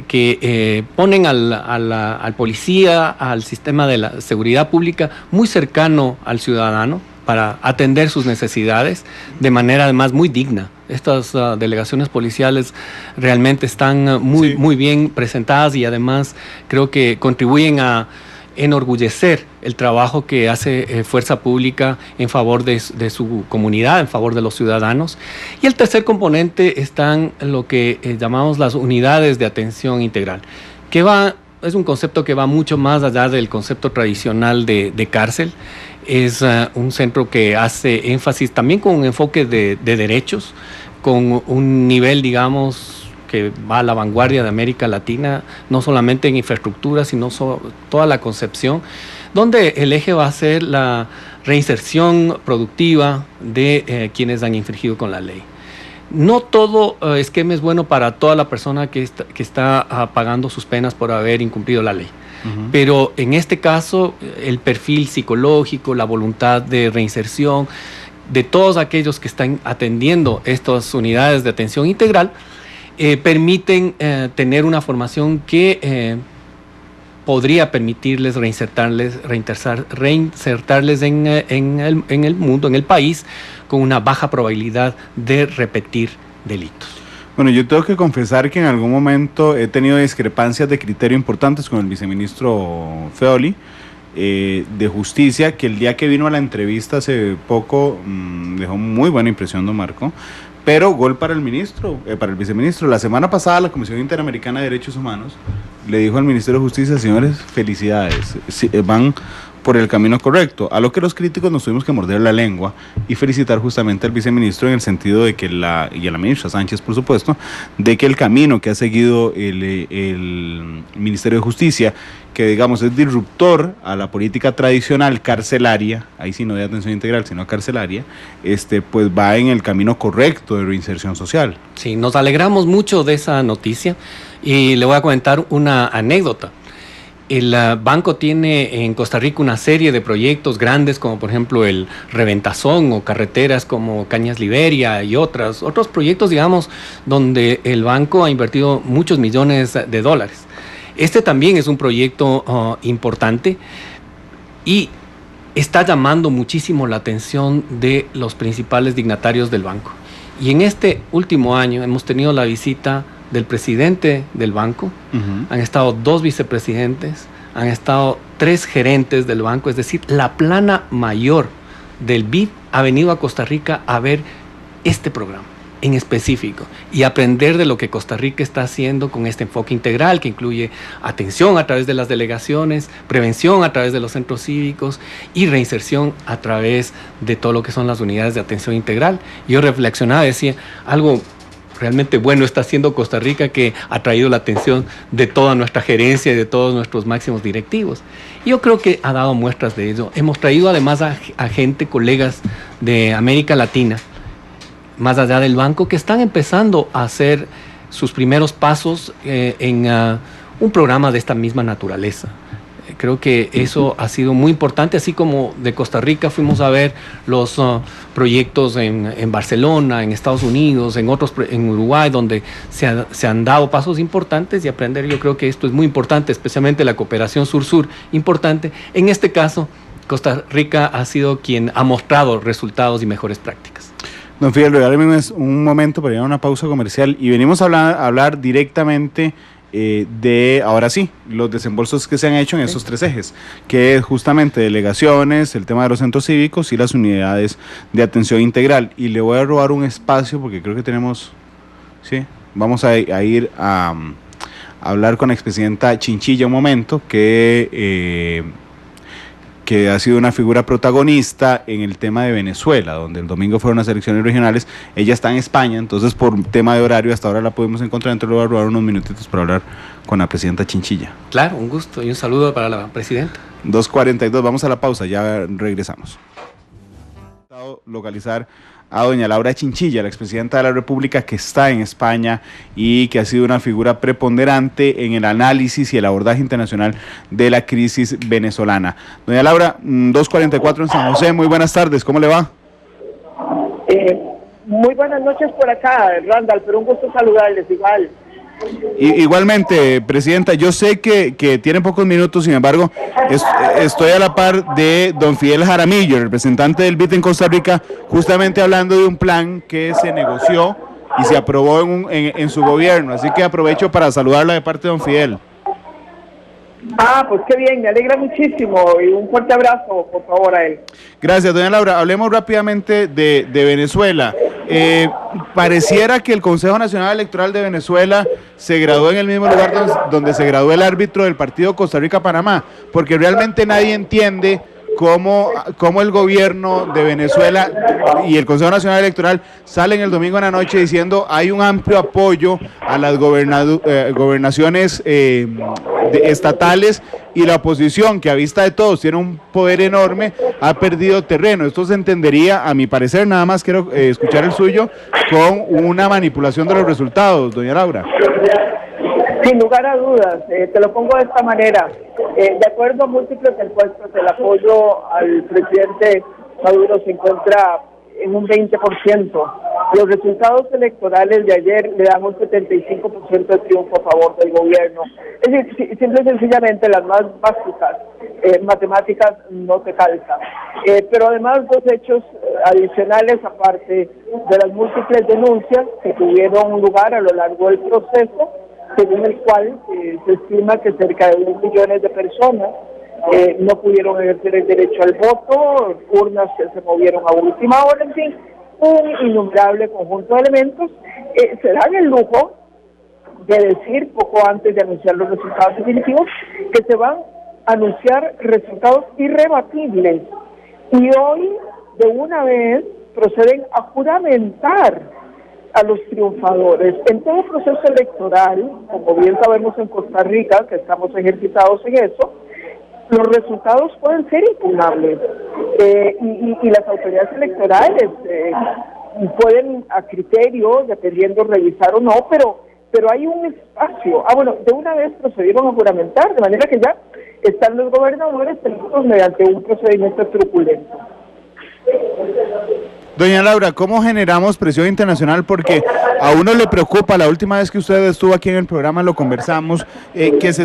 [SPEAKER 4] que ponen al policía, al sistema de la seguridad pública muy cercano al ciudadano para atender sus necesidades de manera además muy digna. Estas delegaciones policiales realmente están muy bien presentadas y además creo que contribuyen a enorgullecer el trabajo que hace Fuerza Pública en favor de su comunidad, en favor de los ciudadanos. Y el tercer componente están lo que llamamos las unidades de atención integral, que va es un concepto que va mucho más allá del concepto tradicional de cárcel. Es un centro que hace énfasis también con un enfoque de derechos, con un nivel, digamos, que va a la vanguardia de América Latina, no solamente en infraestructura, sino toda la concepción, donde el eje va a ser la reinserción productiva de quienes han infringido con la ley. No todo esquema es bueno para toda la persona que está pagando sus penas por haber incumplido la ley. Pero en este caso, el perfil psicológico, la voluntad de reinserción de todos aquellos que están atendiendo estas unidades de atención integral, permiten tener una formación que podría permitirles reinsertarles en el mundo, en el país, con una baja probabilidad de repetir delitos.
[SPEAKER 3] Bueno, yo tengo que confesar que en algún momento he tenido discrepancias de criterio importantes con el viceministro Feoli de Justicia, que el día que vino a la entrevista hace poco dejó muy buena impresión, don Marco, pero gol para el ministro, para el viceministro. La semana pasada la Comisión Interamericana de Derechos Humanos le dijo al Ministerio de Justicia: señores, felicidades, van por el camino correcto. A lo que los críticos nos tuvimos que morder la lengua y felicitar justamente al viceministro en el sentido de que y a la ministra Sánchez, por supuesto, de que el camino que ha seguido el Ministerio de Justicia, que digamos es disruptor a la política tradicional carcelaria, ahí sí no de atención integral, sino carcelaria, pues va en el camino correcto de reinserción social.
[SPEAKER 4] Sí, nos alegramos mucho de esa noticia y le voy a comentar una anécdota. El banco tiene en Costa Rica una serie de proyectos grandes, como por ejemplo el Reventazón o carreteras como Cañas Liberia y otros proyectos, digamos, donde el banco ha invertido muchos millones de dólares. Este también es un proyecto importante y está llamando muchísimo la atención de los principales dignatarios del banco. Y en este último año hemos tenido la visita del presidente del banco, han estado 2 vicepresidentes, han estado 3 gerentes del banco, es decir, la plana mayor del BID ha venido a Costa Rica a ver este programa en específico y aprender de lo que Costa Rica está haciendo con este enfoque integral que incluye atención a través de las delegaciones, prevención a través de los centros cívicos y reinserción a través de todo lo que son las unidades de atención integral. Yo reflexionaba, decía, algo realmente bueno está haciendo Costa Rica, que ha traído la atención de toda nuestra gerencia y de todos nuestros máximos directivos. Yo creo que ha dado muestras de ello. Hemos traído además a gente, colegas de América Latina, más allá del banco, que están empezando a hacer sus primeros pasos en un programa de esta misma naturaleza. Creo que eso ha sido muy importante, así como de Costa Rica fuimos a ver los proyectos en Barcelona, en Estados Unidos, en Uruguay, donde se han dado pasos importantes y aprender. Yo creo que esto es muy importante, especialmente la cooperación sur-sur, importante. En este caso, Costa Rica ha sido quien ha mostrado resultados y mejores prácticas.
[SPEAKER 3] Don Fidel, regáleme un momento para ir a una pausa comercial y venimos a hablar directamente de, ahora sí, los desembolsos que se han hecho en esos 3 ejes, que es justamente delegaciones, el tema de los centros cívicos y las unidades de atención integral. Y le voy a robar un espacio porque creo que tenemos, sí, vamos a ir a hablar con la expresidenta Chinchilla un momento, que ha sido una figura protagonista en el tema de Venezuela, donde el domingo fueron las elecciones regionales. Ella está en España, entonces por tema de horario hasta ahora la pudimos encontrar, entonces le voy a robar unos minutitos para hablar con la presidenta Chinchilla.
[SPEAKER 4] Claro, un gusto y un saludo para la presidenta.
[SPEAKER 3] 2:42, vamos a la pausa, ya regresamos. Localizar a doña Laura Chinchilla, la expresidenta de la República, que está en España y que ha sido una figura preponderante en el análisis y el abordaje internacional de la crisis venezolana. Doña Laura, 2:44 en San José, muy buenas tardes, ¿cómo le va?
[SPEAKER 2] Muy buenas noches por acá, Randall, pero un gusto saludarles igual.
[SPEAKER 3] Igualmente, presidenta, yo sé que tiene pocos minutos, sin embargo, estoy a la par de don Fidel Jaramillo, representante del BID en Costa Rica, justamente hablando de un plan que se negoció y se aprobó en su gobierno, así que aprovecho para saludarla de parte de don Fidel.
[SPEAKER 2] Pues qué bien, me alegra muchísimo y un fuerte abrazo, por favor, a él.
[SPEAKER 3] Gracias, doña Laura. Hablemos rápidamente de Venezuela. Pareciera que el Consejo Nacional Electoral de Venezuela se graduó en el mismo lugar donde se graduó el árbitro del partido Costa Rica-Panamá, porque realmente nadie entiende cómo el gobierno de Venezuela y el Consejo Nacional Electoral salen el domingo en la noche diciendo hay un amplio apoyo a las gobernaciones estatales, y la oposición, que a vista de todos tiene un poder enorme, ha perdido terreno. Esto se entendería, a mi parecer, nada más quiero escuchar el suyo, con una manipulación de los resultados, doña Laura.
[SPEAKER 2] Sin lugar a dudas, te lo pongo de esta manera. De acuerdo a múltiples encuestas, el apoyo al presidente Maduro se encuentra en un 20%. Los resultados electorales de ayer le dan un 75% de triunfo a favor del gobierno. Es decir, simple y sencillamente las más básicas, matemáticas, no te calzan. Pero además dos hechos adicionales, aparte de las múltiples denuncias que tuvieron lugar a lo largo del proceso, según el cual se estima que cerca de 2 millones de personas no pudieron ejercer el derecho al voto, urnas que se movieron a última hora, en fin, un innumerable conjunto de elementos. Se dan el lujo de decir, poco antes de anunciar los resultados definitivos, que se van a anunciar resultados irrebatibles, y hoy de una vez proceden a juramentar a los triunfadores. En todo proceso electoral, como bien sabemos en Costa Rica, que estamos ejercitados en eso, los resultados pueden ser impugnables, y las autoridades electorales pueden, a criterio, dependiendo, revisar o no, pero hay un espacio. Bueno, de una vez procedieron a juramentar, de manera que ya están los gobernadores electos mediante un procedimiento truculento.
[SPEAKER 3] Doña Laura, ¿cómo generamos presión internacional? Porque a uno le preocupa, la última vez que usted estuvo aquí en el programa lo conversamos, que se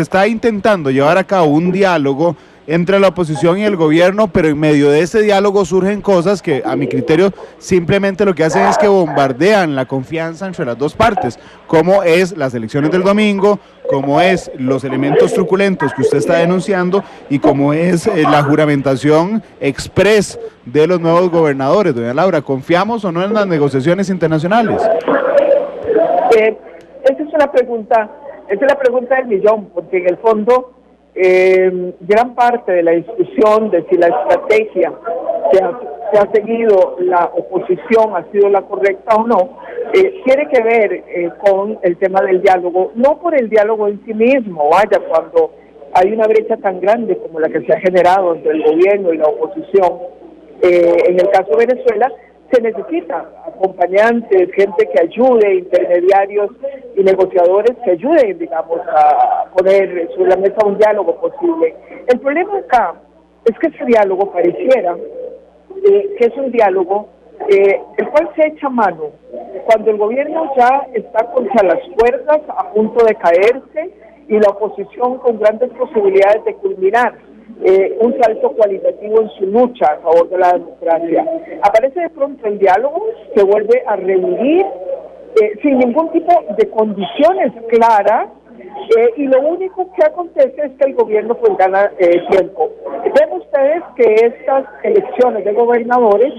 [SPEAKER 3] está intentando llevar a cabo un diálogo entre la oposición y el gobierno, pero en medio de ese diálogo surgen cosas que a mi criterio simplemente lo que hacen es que bombardean la confianza entre las dos partes, como es las elecciones del domingo, como es los elementos truculentos que usted está denunciando, y como es la juramentación express de los nuevos gobernadores. Doña Laura, ¿confiamos o no en las negociaciones internacionales?
[SPEAKER 2] Esa es la pregunta del millón, porque en el fondo gran parte de la discusión de si la estrategia que ha seguido la oposición ha sido la correcta o no, tiene que ver con el tema del diálogo, no por el diálogo en sí mismo. Vaya, cuando hay una brecha tan grande como la que se ha generado entre el gobierno y la oposición, en el caso de Venezuela, se necesita acompañantes, gente que ayude, intermediarios y negociadores que ayuden, digamos, a poner sobre la mesa un diálogo posible. El problema acá es que ese diálogo pareciera que es un diálogo el cual se echa mano cuando el gobierno ya está contra las cuerdas, a punto de caerse, y la oposición con grandes posibilidades de culminar un salto cualitativo en su lucha a favor de la democracia. Aparece de pronto el diálogo, se vuelve a reunir sin ningún tipo de condiciones claras, y lo único que acontece es que el gobierno pues gana tiempo. Ven ustedes que estas elecciones de gobernadores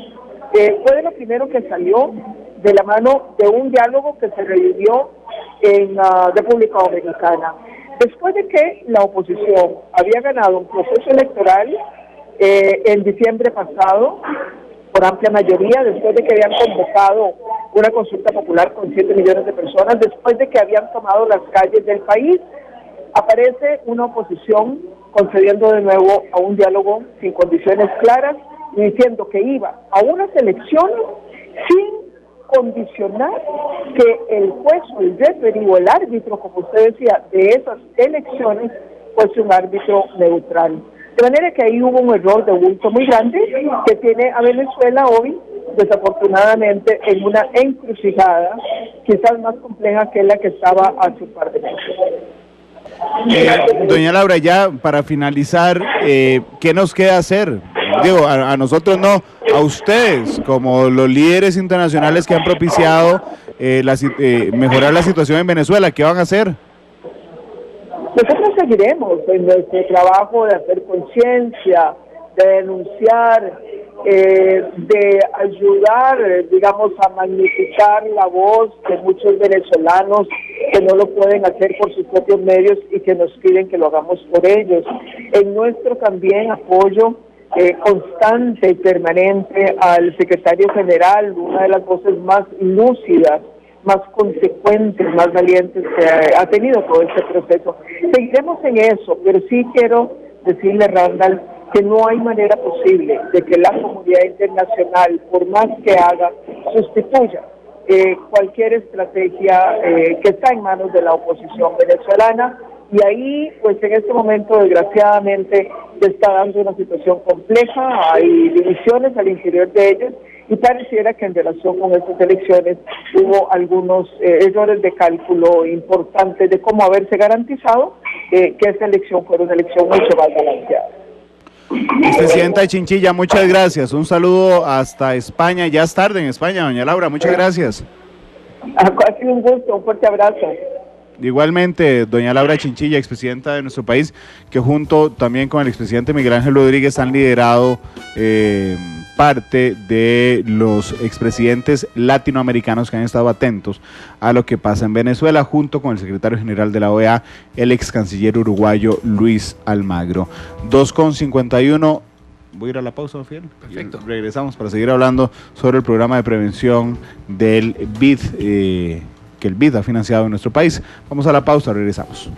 [SPEAKER 2] fue de lo primero que salió de la mano de un diálogo que se revivió en la República Dominicana. Después de que la oposición había ganado un proceso electoral en diciembre pasado, por amplia mayoría, después de que habían convocado una consulta popular con 7 millones de personas, después de que habían tomado las calles del país, aparece una oposición concediendo de nuevo a un diálogo sin condiciones claras y diciendo que iba a unas elecciones sin condicionar que el juez o el referee o el árbitro, como usted decía, de esas elecciones fuese un árbitro neutral. De manera que ahí hubo un error de bulto muy grande que tiene a Venezuela hoy, desafortunadamente, en una encrucijada quizás más compleja que la que estaba hace un par de meses.
[SPEAKER 3] Doña Laura, ya para finalizar, ¿qué nos queda hacer? Digo, a nosotros no, a ustedes, como los líderes internacionales que han propiciado mejorar la situación en Venezuela, ¿qué van a hacer?
[SPEAKER 2] Nosotros seguiremos en nuestro trabajo de hacer conciencia, de denunciar, de ayudar, digamos, a magnificar la voz de muchos venezolanos que no lo pueden hacer por sus propios medios y que nos piden que lo hagamos por ellos. En nuestro también apoyo constante y permanente al secretario general, una de las voces más lúcidas, más consecuentes, más valientes que ha tenido todo este proceso. Seguiremos en eso, pero sí quiero decirle, Randall, que no hay manera posible de que la comunidad internacional, por más que haga, sustituya cualquier estrategia que está en manos de la oposición venezolana. Y ahí, pues en este momento, desgraciadamente, se está dando una situación compleja, hay divisiones al interior de ellos, y pareciera que en relación con estas elecciones hubo algunos errores de cálculo importantes de cómo haberse garantizado que esta elección fuera una elección mucho más balanceada.
[SPEAKER 3] Presidenta Chinchilla, muchas gracias. Un saludo hasta España. Ya es tarde en España, doña Laura. Muchas gracias.
[SPEAKER 2] Ha sido un gusto, un fuerte abrazo.
[SPEAKER 3] Igualmente, doña Laura Chinchilla, expresidenta de nuestro país, que junto también con el expresidente Miguel Ángel Rodríguez han liderado parte de los expresidentes latinoamericanos que han estado atentos a lo que pasa en Venezuela, junto con el secretario general de la OEA, el ex canciller uruguayo Luis Almagro. 2:51. Voy a ir a la pausa, Fiel.
[SPEAKER 4] Perfecto.
[SPEAKER 3] Regresamos para seguir hablando sobre el programa de prevención del BID, que el BID ha financiado en nuestro país. Vamos a la pausa, regresamos.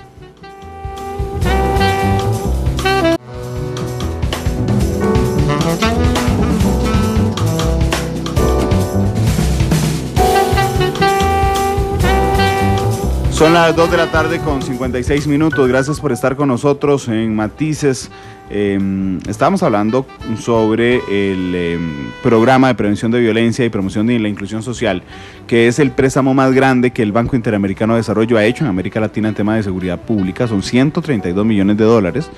[SPEAKER 3] Son las 2 de la tarde con 56 minutos. Gracias por estar con nosotros en Matices. Estamos hablando sobre el programa de prevención de violencia y promoción de la inclusión social, que es el préstamo más grande que el Banco Interamericano de Desarrollo ha hecho en América Latina en tema de seguridad pública. Son $132 millones.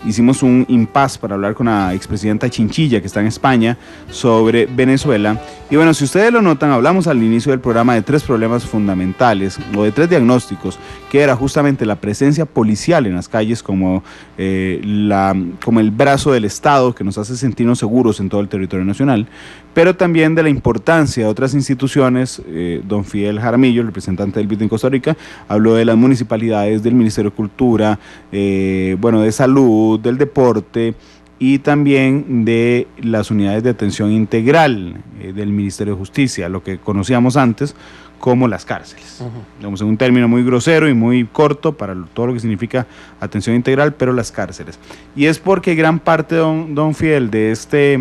[SPEAKER 3] Hicimos un impasse para hablar con la expresidenta Chinchilla, que está en España, sobre Venezuela. Y bueno, si ustedes lo notan, hablamos al inicio del programa de 3 problemas fundamentales, o de 3 diagnósticos, que era justamente la presencia policial en las calles como el brazo del Estado que nos hace sentirnos seguros en todo el territorio nacional, pero también de la importancia de otras instituciones. Don Fidel Jaramillo, el representante del BID en Costa Rica, habló de las municipalidades, del Ministerio de Cultura, de salud, del deporte y también de las unidades de atención integral del Ministerio de Justicia, lo que conocíamos antes como las cárceles. Digamos, en un término muy grosero y muy corto para todo lo que significa atención integral, pero las cárceles. Y es porque gran parte, don Fidel, de este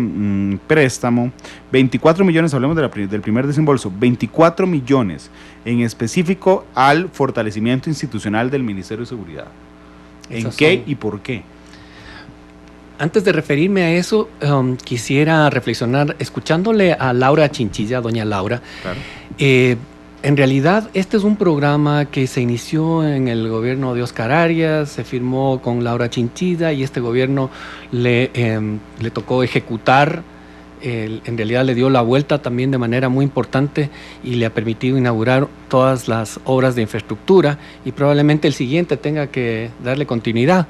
[SPEAKER 3] préstamo, 24 millones, hablemos del primer desembolso, 24 millones en específico al fortalecimiento institucional del Ministerio de Seguridad. ¿En qué y por qué?
[SPEAKER 4] Antes de referirme a eso, quisiera reflexionar, escuchándole a Laura Chinchilla, doña Laura. Claro. En realidad, este es un programa que se inició en el gobierno de Oscar Arias, se firmó con Laura Chinchilla y este gobierno le tocó ejecutar. En realidad le dio la vuelta también de manera muy importante y le ha permitido inaugurar todas las obras de infraestructura y probablemente el siguiente tenga que darle continuidad.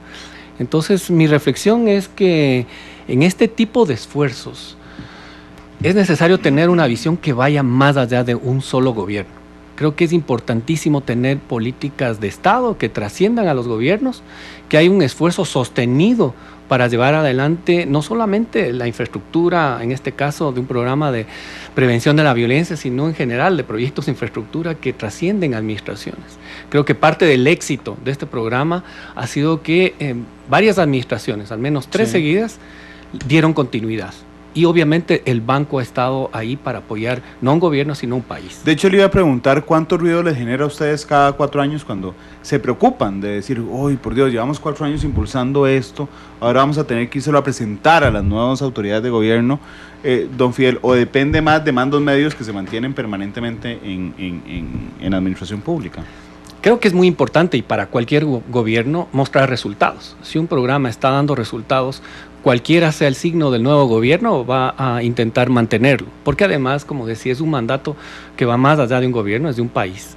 [SPEAKER 4] Entonces, mi reflexión es que en este tipo de esfuerzos es necesario tener una visión que vaya más allá de un solo gobierno. Creo que es importantísimo tener políticas de Estado que trasciendan a los gobiernos, que hay un esfuerzo sostenido para llevar adelante no solamente la infraestructura, en este caso de un programa de prevención de la violencia, sino en general de proyectos de infraestructura que trascienden administraciones. Creo que parte del éxito de este programa ha sido que varias administraciones, al menos 3 seguidas, dieron continuidad. Y obviamente el banco ha estado ahí para apoyar no a un gobierno, sino a un país.
[SPEAKER 3] De hecho, le iba a preguntar cuánto ruido les genera a ustedes cada 4 años cuando se preocupan de decir, uy, por Dios, llevamos 4 años impulsando esto, ahora vamos a tener que írselo a presentar a las nuevas autoridades de gobierno. Don Fidel, ¿o depende más de mandos medios que se mantienen permanentemente en la administración pública?
[SPEAKER 4] Creo que es muy importante y para cualquier gobierno mostrar resultados. Si un programa está dando resultados, cualquiera sea el signo del nuevo gobierno, va a intentar mantenerlo. Porque además, como decía, es un mandato que va más allá de un gobierno, es de un país.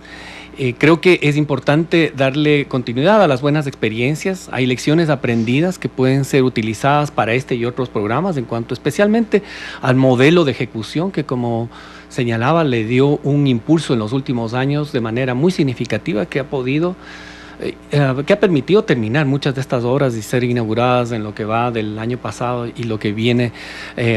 [SPEAKER 4] Creo que es importante darle continuidad a las buenas experiencias. Hay lecciones aprendidas que pueden ser utilizadas para este y otros programas en cuanto especialmente al modelo de ejecución que, como señalaba, le dio un impulso en los últimos años de manera muy significativa que ha permitido terminar muchas de estas obras y ser inauguradas en lo que va del año pasado y lo que viene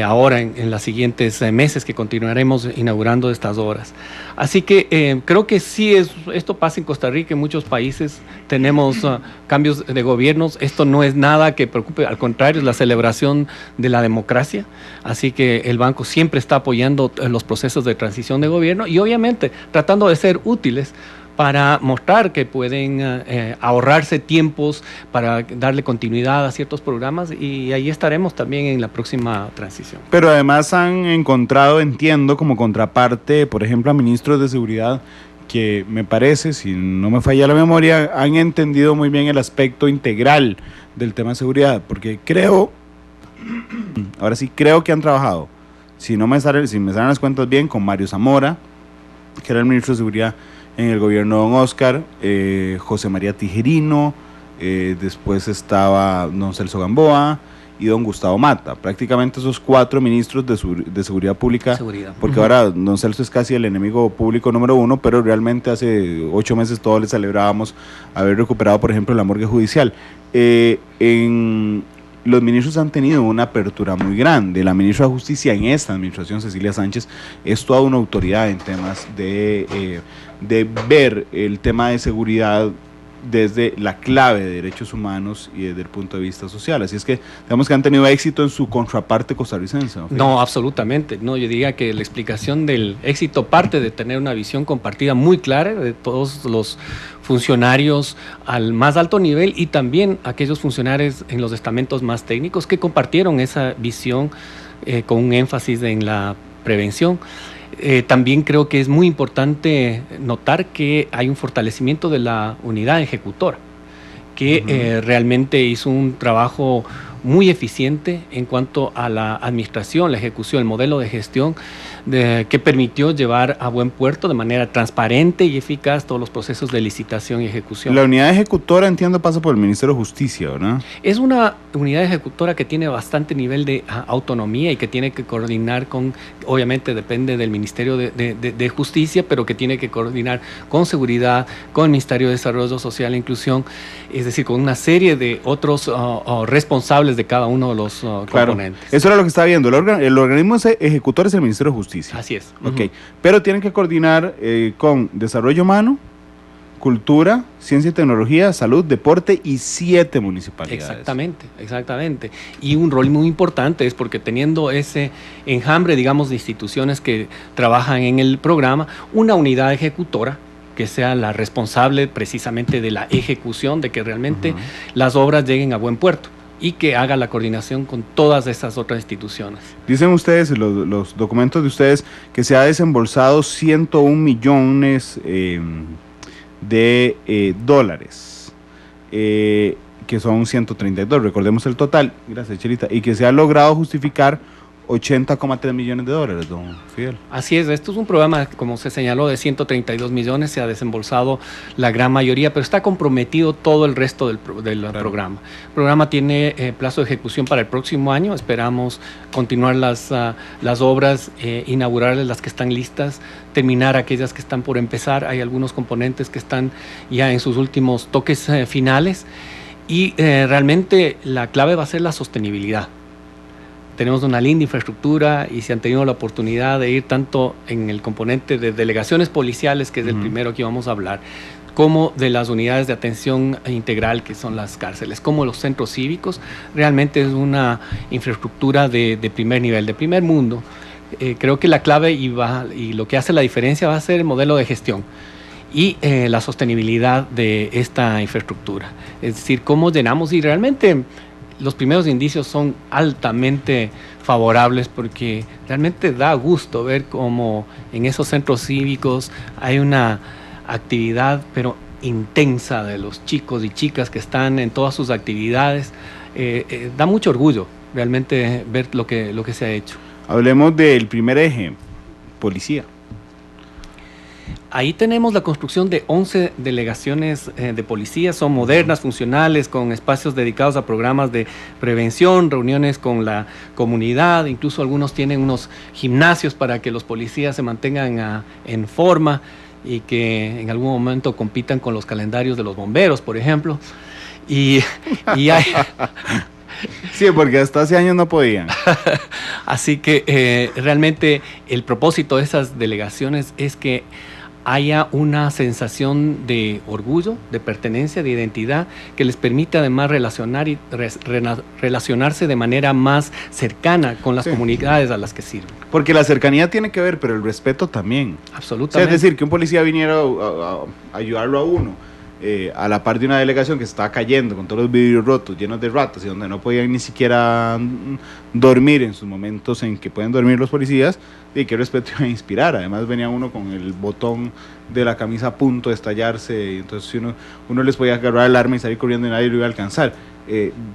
[SPEAKER 4] ahora en los siguientes meses, que continuaremos inaugurando estas obras. Así que creo que sí, esto pasa en Costa Rica, en muchos países tenemos cambios de gobiernos. Esto no es nada que preocupe, al contrario, es la celebración de la democracia. Así que el banco siempre está apoyando los procesos de transición de gobierno y obviamente tratando de ser útiles para mostrar que pueden ahorrarse tiempos para darle continuidad a ciertos programas, y ahí estaremos también en la próxima transición.
[SPEAKER 3] Pero además han encontrado, entiendo, como contraparte, por ejemplo, a ministros de seguridad que me parece, si no me falla la memoria, han entendido muy bien el aspecto integral del tema de seguridad, porque creo que han trabajado, si me salen las cuentas bien, con Mario Zamora, que era el ministro de seguridad en el gobierno de don Oscar, José María Tijerino, después estaba don Celso Gamboa y don Gustavo Mata. Prácticamente esos 4 ministros de seguridad pública, porque ahora don Celso es casi el enemigo público número 1, pero realmente hace 8 meses todos le celebrábamos haber recuperado, por ejemplo, la morgue judicial. Los ministros han tenido una apertura muy grande. La ministra de Justicia en esta administración, Cecilia Sánchez, es toda una autoridad en temas de ver el tema de seguridad desde la clave de derechos humanos y desde el punto de vista social. Así es que digamos que han tenido éxito en su contraparte costarricense, ¿no?
[SPEAKER 4] No, absolutamente. No, yo diría que la explicación del éxito parte de tener una visión compartida muy clara de todos los funcionarios al más alto nivel y también aquellos funcionarios en los estamentos más técnicos que compartieron esa visión con un énfasis en la prevención. También creo que es muy importante notar que hay un fortalecimiento de la unidad ejecutora, que realmente hizo un trabajo muy eficiente en cuanto a la administración, la ejecución, el modelo de gestión que permitió llevar a buen puerto de manera transparente y eficaz todos los procesos de licitación y ejecución.
[SPEAKER 3] La unidad ejecutora, entiendo, pasa por el Ministerio de Justicia, ¿verdad?
[SPEAKER 4] Es una unidad ejecutora que tiene bastante nivel de autonomía y que tiene que coordinar con, obviamente depende del Ministerio de Justicia, pero que tiene que coordinar con Seguridad, con el Ministerio de Desarrollo Social e Inclusión, es decir, con una serie de otros responsables de cada uno de los componentes. Eso
[SPEAKER 3] era lo que estaba viendo. El organismo ejecutor es el Ministerio de Justicia.
[SPEAKER 4] Así es.
[SPEAKER 3] Ok, pero tienen que coordinar con Desarrollo Humano, Cultura, Ciencia y Tecnología, Salud, Deporte y 7 municipalidades.
[SPEAKER 4] Exactamente. Y un rol muy importante es porque teniendo ese enjambre, digamos, de instituciones que trabajan en el programa, una unidad ejecutora que sea la responsable precisamente de la ejecución, de que realmente las obras lleguen a buen puerto y que haga la coordinación con todas esas otras instituciones.
[SPEAKER 3] Dicen ustedes, los documentos de ustedes, que se ha desembolsado 101 millones de dólares, que son 132, recordemos el total, gracias Chelita, y que se ha logrado justificar 80,3 millones de dólares, don Fidel.
[SPEAKER 4] Así es, esto es un programa, como se señaló, de 132 millones, se ha desembolsado la gran mayoría, pero está comprometido todo el resto del programa. El programa tiene plazo de ejecución para el próximo año, esperamos continuar las obras, inaugurarles las que están listas, terminar aquellas que están por empezar, hay algunos componentes que están ya en sus últimos toques finales, y realmente la clave va a ser la sostenibilidad. Tenemos una linda infraestructura y se han tenido la oportunidad de ir tanto en el componente de delegaciones policiales, que es el primero que vamos a hablar, como de las unidades de atención integral, que son las cárceles, como los centros cívicos. Realmente es una infraestructura de primer nivel, de primer mundo. Creo que la clave y lo que hace la diferencia va a ser el modelo de gestión y la sostenibilidad de esta infraestructura. Es decir, cómo llenamos, y realmente los primeros indicios son altamente favorables, porque realmente da gusto ver cómo en esos centros cívicos hay una actividad pero intensa de los chicos y chicas que están en todas sus actividades. Da mucho orgullo realmente ver lo que se ha hecho.
[SPEAKER 3] Hablemos del primer eje, policía.
[SPEAKER 4] Ahí tenemos la construcción de 11 delegaciones de policía, son modernas, funcionales, con espacios dedicados a programas de prevención, reuniones con la comunidad, incluso algunos tienen unos gimnasios para que los policías se mantengan en forma y que en algún momento compitan con los calendarios de los bomberos, por ejemplo. Y hay...
[SPEAKER 3] Sí, porque hasta hace años no podían.
[SPEAKER 4] Así que realmente el propósito de esas delegaciones es que haya una sensación de orgullo, de pertenencia, de identidad, que les permite además relacionarse de manera más cercana con las comunidades a las que sirven.
[SPEAKER 3] Porque la cercanía tiene que ver, pero el respeto también.
[SPEAKER 4] Absolutamente.
[SPEAKER 3] O sea, es decir, que un policía viniera a ayudarlo a uno, a la par de una delegación que estaba cayendo con todos los vidrios rotos, llenos de ratas, y donde no podían ni siquiera dormir en sus momentos en que pueden dormir los policías, y qué respeto iba a inspirar. Además venía uno con el botón de la camisa a punto de estallarse, y entonces uno les podía agarrar el arma y salir corriendo y nadie lo iba a alcanzar.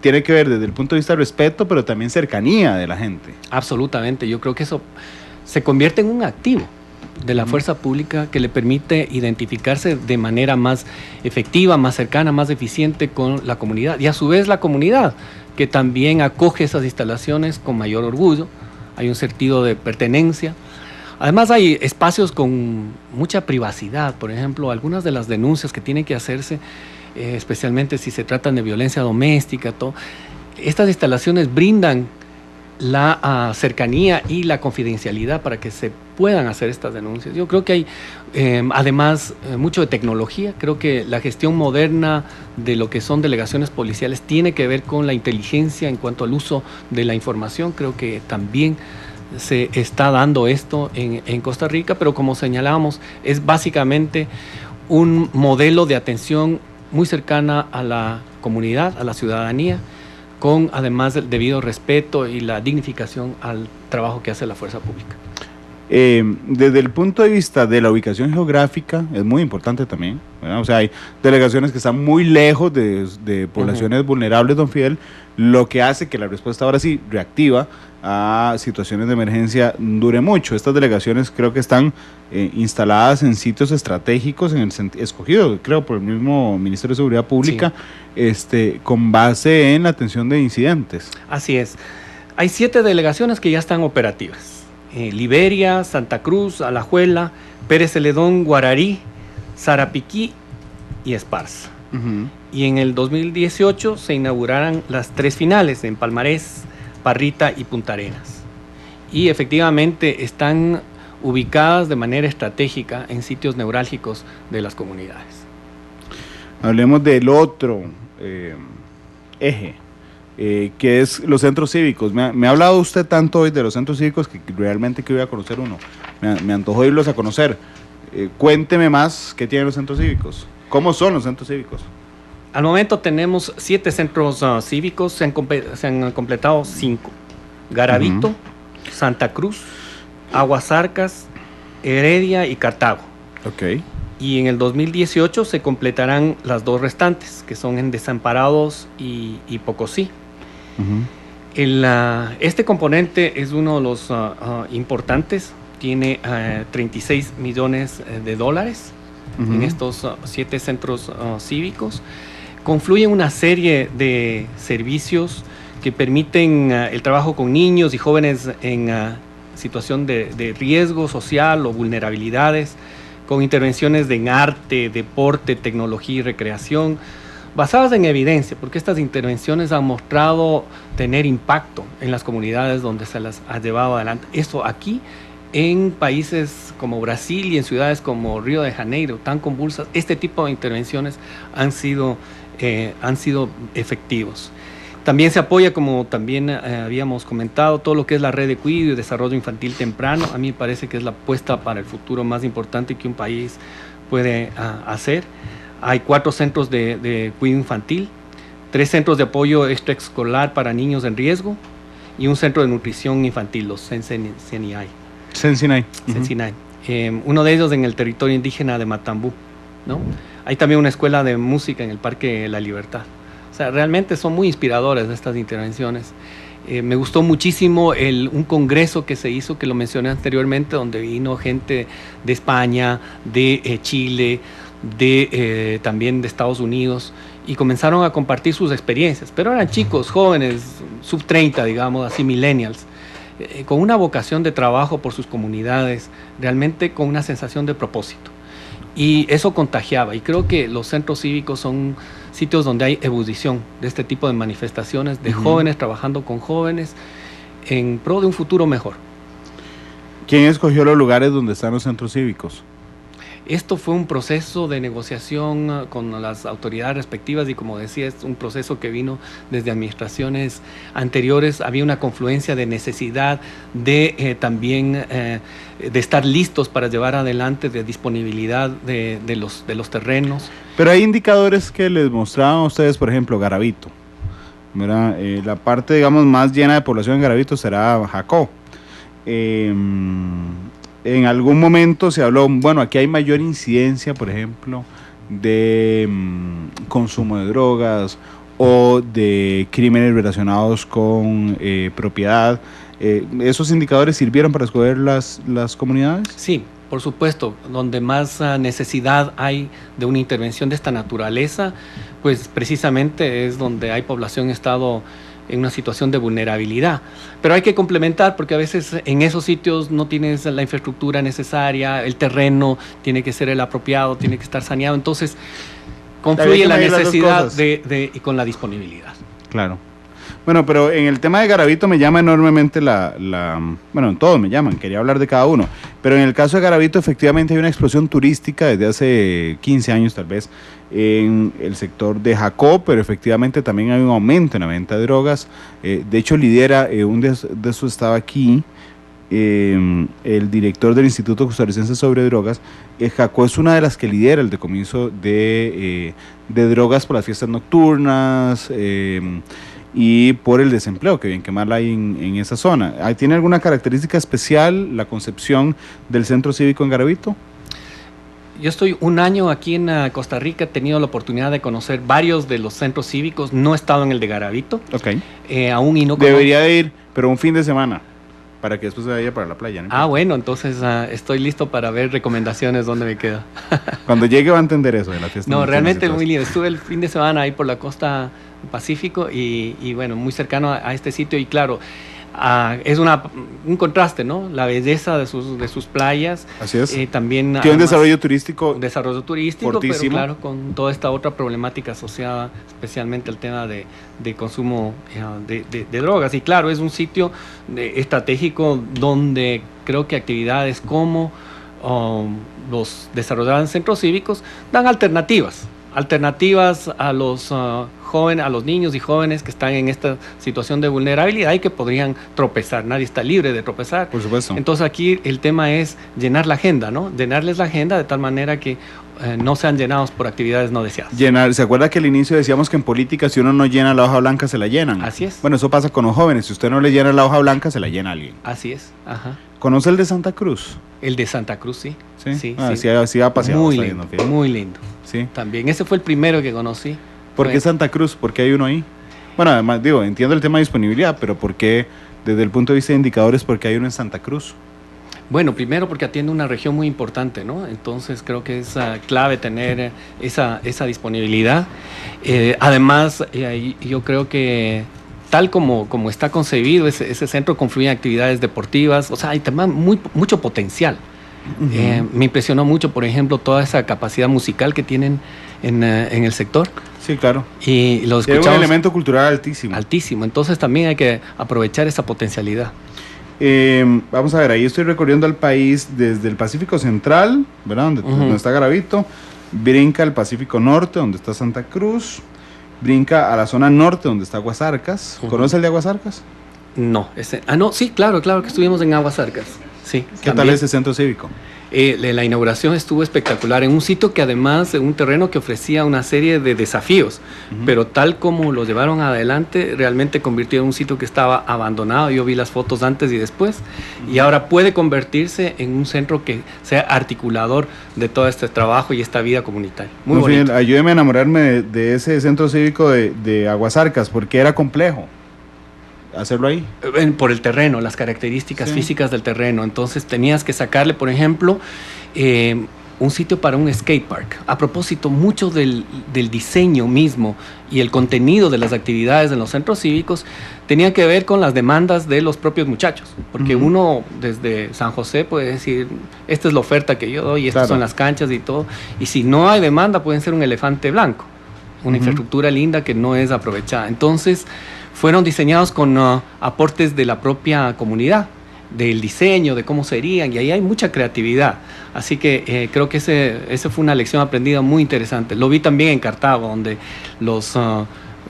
[SPEAKER 3] Tiene que ver desde el punto de vista de respeto, pero también cercanía de la gente.
[SPEAKER 4] Absolutamente, yo creo que eso se convierte en un activo de la fuerza pública que le permite identificarse de manera más efectiva, más cercana, más eficiente con la comunidad, y a su vez la comunidad que también acoge esas instalaciones con mayor orgullo. Hay un sentido de pertenencia. Además hay espacios con mucha privacidad. Por ejemplo, algunas de las denuncias que tienen que hacerse, especialmente si se tratan de violencia doméstica, estas instalaciones brindan la cercanía y la confidencialidad para que se puedan hacer estas denuncias. Yo creo que hay además mucho de tecnología. Creo que la gestión moderna de lo que son delegaciones policiales tiene que ver con la inteligencia en cuanto al uso de la información. Creo que también se está dando esto en Costa Rica, pero como señalábamos, es básicamente un modelo de atención muy cercana a la comunidad, a la ciudadanía, con además el debido respeto y la dignificación al trabajo que hace la fuerza pública.
[SPEAKER 3] Desde el punto de vista de la ubicación geográfica es muy importante también, ¿verdad? O sea, hay delegaciones que están muy lejos de poblaciones vulnerables, don Fidel, lo que hace que la respuesta ahora sí reactiva a situaciones de emergencia dure mucho. Estas delegaciones creo que están instaladas en sitios estratégicos, escogidos creo por el mismo Ministerio de Seguridad Pública, con base en la atención de incidentes.
[SPEAKER 4] Así es. Hay 7 delegaciones que ya están operativas. Liberia, Santa Cruz, Alajuela, Pérez Celedón, Guararí, Sarapiquí y Esparza. Y en el 2018 se inaugurarán las 3 finales en Palmarés, Parrita y Punta Arenas. Y efectivamente están ubicadas de manera estratégica en sitios neurálgicos de las comunidades.
[SPEAKER 3] Hablemos del otro eje, que es los centros cívicos. Me ha hablado usted tanto hoy de los centros cívicos que realmente que voy a conocer uno. Me antojó irlos a conocer. Cuénteme más qué tienen los centros cívicos. ¿Cómo son los centros cívicos?
[SPEAKER 4] Al momento tenemos 7 centros cívicos, se han completado 5. Garavito, Santa Cruz, Aguasarcas, Heredia y Cartago.
[SPEAKER 3] Okay.
[SPEAKER 4] Y en el 2018 se completarán las 2 restantes, que son en Desamparados y Pocosí. Este componente es uno de los importantes, tiene 36 millones de dólares en estos 7 centros cívicos. Confluyen una serie de servicios que permiten el trabajo con niños y jóvenes en situación de riesgo social o vulnerabilidades, con intervenciones en arte, deporte, tecnología y recreación, basadas en evidencia, porque estas intervenciones han mostrado tener impacto en las comunidades donde se las ha llevado adelante. Esto aquí, en países como Brasil y en ciudades como Río de Janeiro, tan convulsas, este tipo de intervenciones han sido efectivos. También se apoya, como también habíamos comentado, todo lo que es la red de cuidado y desarrollo infantil temprano. A mí me parece que es la apuesta para el futuro más importante que un país puede hacer. Hay 4 centros de cuidado infantil, 3 centros de apoyo extraescolar para niños en riesgo y un centro de nutrición infantil, los Sensinay. Uno de ellos en el territorio indígena de Matambú, ¿no? Hay también una escuela de música en el Parque La Libertad. O O sea, realmente son muy inspiradoras estas intervenciones. Me gustó muchísimo un congreso que se hizo, que lo mencioné anteriormente, donde vino gente de España, de Chile, también de Estados Unidos, y comenzaron a compartir sus experiencias. Pero eran chicos, jóvenes, sub 30, digamos, así millennials, con una vocación de trabajo por sus comunidades, realmente con una sensación de propósito. Y eso contagiaba, y creo que los centros cívicos son sitios donde hay ebullición de este tipo de manifestaciones, de jóvenes trabajando con jóvenes en pro de un futuro mejor.
[SPEAKER 3] ¿Quién escogió los lugares donde están los centros cívicos?
[SPEAKER 4] Esto fue un proceso de negociación con las autoridades respectivas y, como decía, es un proceso que vino desde administraciones anteriores. Había una confluencia de necesidad de también de estar listos para llevar adelante, de disponibilidad de los terrenos.
[SPEAKER 3] Pero hay indicadores que les mostraban a ustedes, por ejemplo, Garavito. Mira, la parte, digamos, más llena de población en Garavito será Jacó. En algún momento se habló, bueno, aquí hay mayor incidencia, por ejemplo, de consumo de drogas o de crímenes relacionados con propiedad. ¿Esos indicadores sirvieron para escoger las comunidades?
[SPEAKER 4] Sí, por supuesto. Donde más necesidad hay de una intervención de esta naturaleza, pues precisamente es donde hay población en estado en una situación de vulnerabilidad. Pero hay que complementar, porque a veces en esos sitios no tienes la infraestructura necesaria, el terreno tiene que ser el apropiado, tiene que estar saneado, entonces confluye la necesidad y con la disponibilidad.
[SPEAKER 3] Claro. Bueno, pero en el tema de Garavito me llama enormemente bueno, en todos me llaman, quería hablar de cada uno, pero en el caso de Garavito efectivamente hay una explosión turística desde hace 15 años tal vez en el sector de Jacó, pero efectivamente también hay un aumento en la venta de drogas. De hecho lidera, un de eso estaba aquí, el director del Instituto Costarricense sobre Drogas. Jacó es una de las que lidera el decomiso de drogas por las fiestas nocturnas, y por el desempleo, que bien que mal hay en esa zona. ¿Tiene alguna característica especial la concepción del centro cívico en Garavito?
[SPEAKER 4] Yo estoy un año aquí en Costa Rica, he tenido la oportunidad de conocer varios de los centros cívicos, no he estado en el de Garavito.
[SPEAKER 3] Ok.
[SPEAKER 4] Aún y no
[SPEAKER 3] debería de ir, pero un fin de semana, para que después se vaya para la playa, ¿no?
[SPEAKER 4] Bueno, entonces estoy listo para ver recomendaciones dónde me quedo.
[SPEAKER 3] Cuando llegue va a entender eso de la fiesta.
[SPEAKER 4] No, realmente muy lindo. Estuve el fin de semana ahí por la costa Pacífico y bueno, muy cercano a este sitio, y claro, es un contraste, ¿no? La belleza de sus playas.
[SPEAKER 3] Así es.
[SPEAKER 4] También
[SPEAKER 3] tiene un desarrollo turístico.
[SPEAKER 4] Desarrollo turístico,
[SPEAKER 3] fortísimo.
[SPEAKER 4] Pero claro, con toda esta otra problemática asociada, especialmente el tema de consumo de drogas. Y claro, es un sitio estratégico donde creo que actividades como los desarrollados en centros cívicos dan alternativas a los jóvenes, a los niños y jóvenes que están en esta situación de vulnerabilidad y que podrían tropezar. Nadie está libre de tropezar.
[SPEAKER 3] Por supuesto.
[SPEAKER 4] Entonces aquí el tema es llenar la agenda, ¿no? Llenarles la agenda de tal manera que no sean llenados por actividades no deseadas.
[SPEAKER 3] ¿Se acuerda que al inicio decíamos que en política si uno no llena la hoja blanca se la llenan?
[SPEAKER 4] Así es.
[SPEAKER 3] Bueno, eso pasa con los jóvenes. Si usted no le llena la hoja blanca se la llena alguien.
[SPEAKER 4] Así es. Ajá.
[SPEAKER 3] ¿Conoce el de Santa Cruz?
[SPEAKER 4] El de Santa Cruz, sí.
[SPEAKER 3] Sí. Sí ha paseado.
[SPEAKER 4] Muy lindo, muy lindo.
[SPEAKER 3] Sí.
[SPEAKER 4] También ese fue el primero que conocí.
[SPEAKER 3] ¿Por qué Santa Cruz? ¿Por qué hay uno ahí? Bueno, además, entiendo el tema de disponibilidad, pero ¿por qué, desde el punto de vista de indicadores, por qué hay uno en Santa Cruz?
[SPEAKER 4] Bueno, primero porque atiende una región muy importante, ¿no? Entonces creo que es clave tener esa disponibilidad. Además, yo creo que tal como está concebido, ese centro confluye en actividades deportivas, o sea, hay también mucho potencial. Uh-huh. Me impresionó mucho, por ejemplo, toda esa capacidad musical que tienen en el sector.
[SPEAKER 3] Sí, claro.
[SPEAKER 4] Y lo escuchamos.
[SPEAKER 3] Es un elemento cultural altísimo.
[SPEAKER 4] Altísimo, entonces también hay que aprovechar esa potencialidad.
[SPEAKER 3] Vamos a ver, ahí estoy recorriendo el país desde el Pacífico Central, ¿verdad? Donde está Garavito, brinca al Pacífico Norte, donde está Santa Cruz, brinca a la zona norte, donde está Aguasarcas. Uh-huh. ¿Conoce el de Aguasarcas?
[SPEAKER 4] No, no, sí, claro que estuvimos en Aguasarcas. Sí,
[SPEAKER 3] ¿Qué tal es ese centro cívico?
[SPEAKER 4] La inauguración estuvo espectacular en un sitio que además, un terreno que ofrecía una serie de desafíos, pero tal como lo llevaron adelante, realmente convirtió en un sitio que estaba abandonado. Yo vi las fotos antes y después, y ahora puede convertirse en un centro que sea articulador de todo este trabajo y esta vida comunitaria. Muy bonito.
[SPEAKER 3] Fidel, ayúdeme a enamorarme de ese centro cívico de Aguasarcas, porque era complejo hacerlo ahí.
[SPEAKER 4] Por el terreno, las características físicas del terreno. Entonces tenías que sacarle, por ejemplo, un sitio para un skate park. A propósito, mucho del diseño mismo y el contenido de las actividades en los centros cívicos tenía que ver con las demandas de los propios muchachos. Porque uno desde San José puede decir, esta es la oferta que yo doy, estas son las canchas y todo. Y si no hay demanda, pueden ser un elefante blanco. Una infraestructura linda que no es aprovechada. Entonces, fueron diseñados con aportes de la propia comunidad, del diseño, de cómo serían, y ahí hay mucha creatividad. Así que creo que esa fue una lección aprendida muy interesante. Lo vi también en Cartago, donde los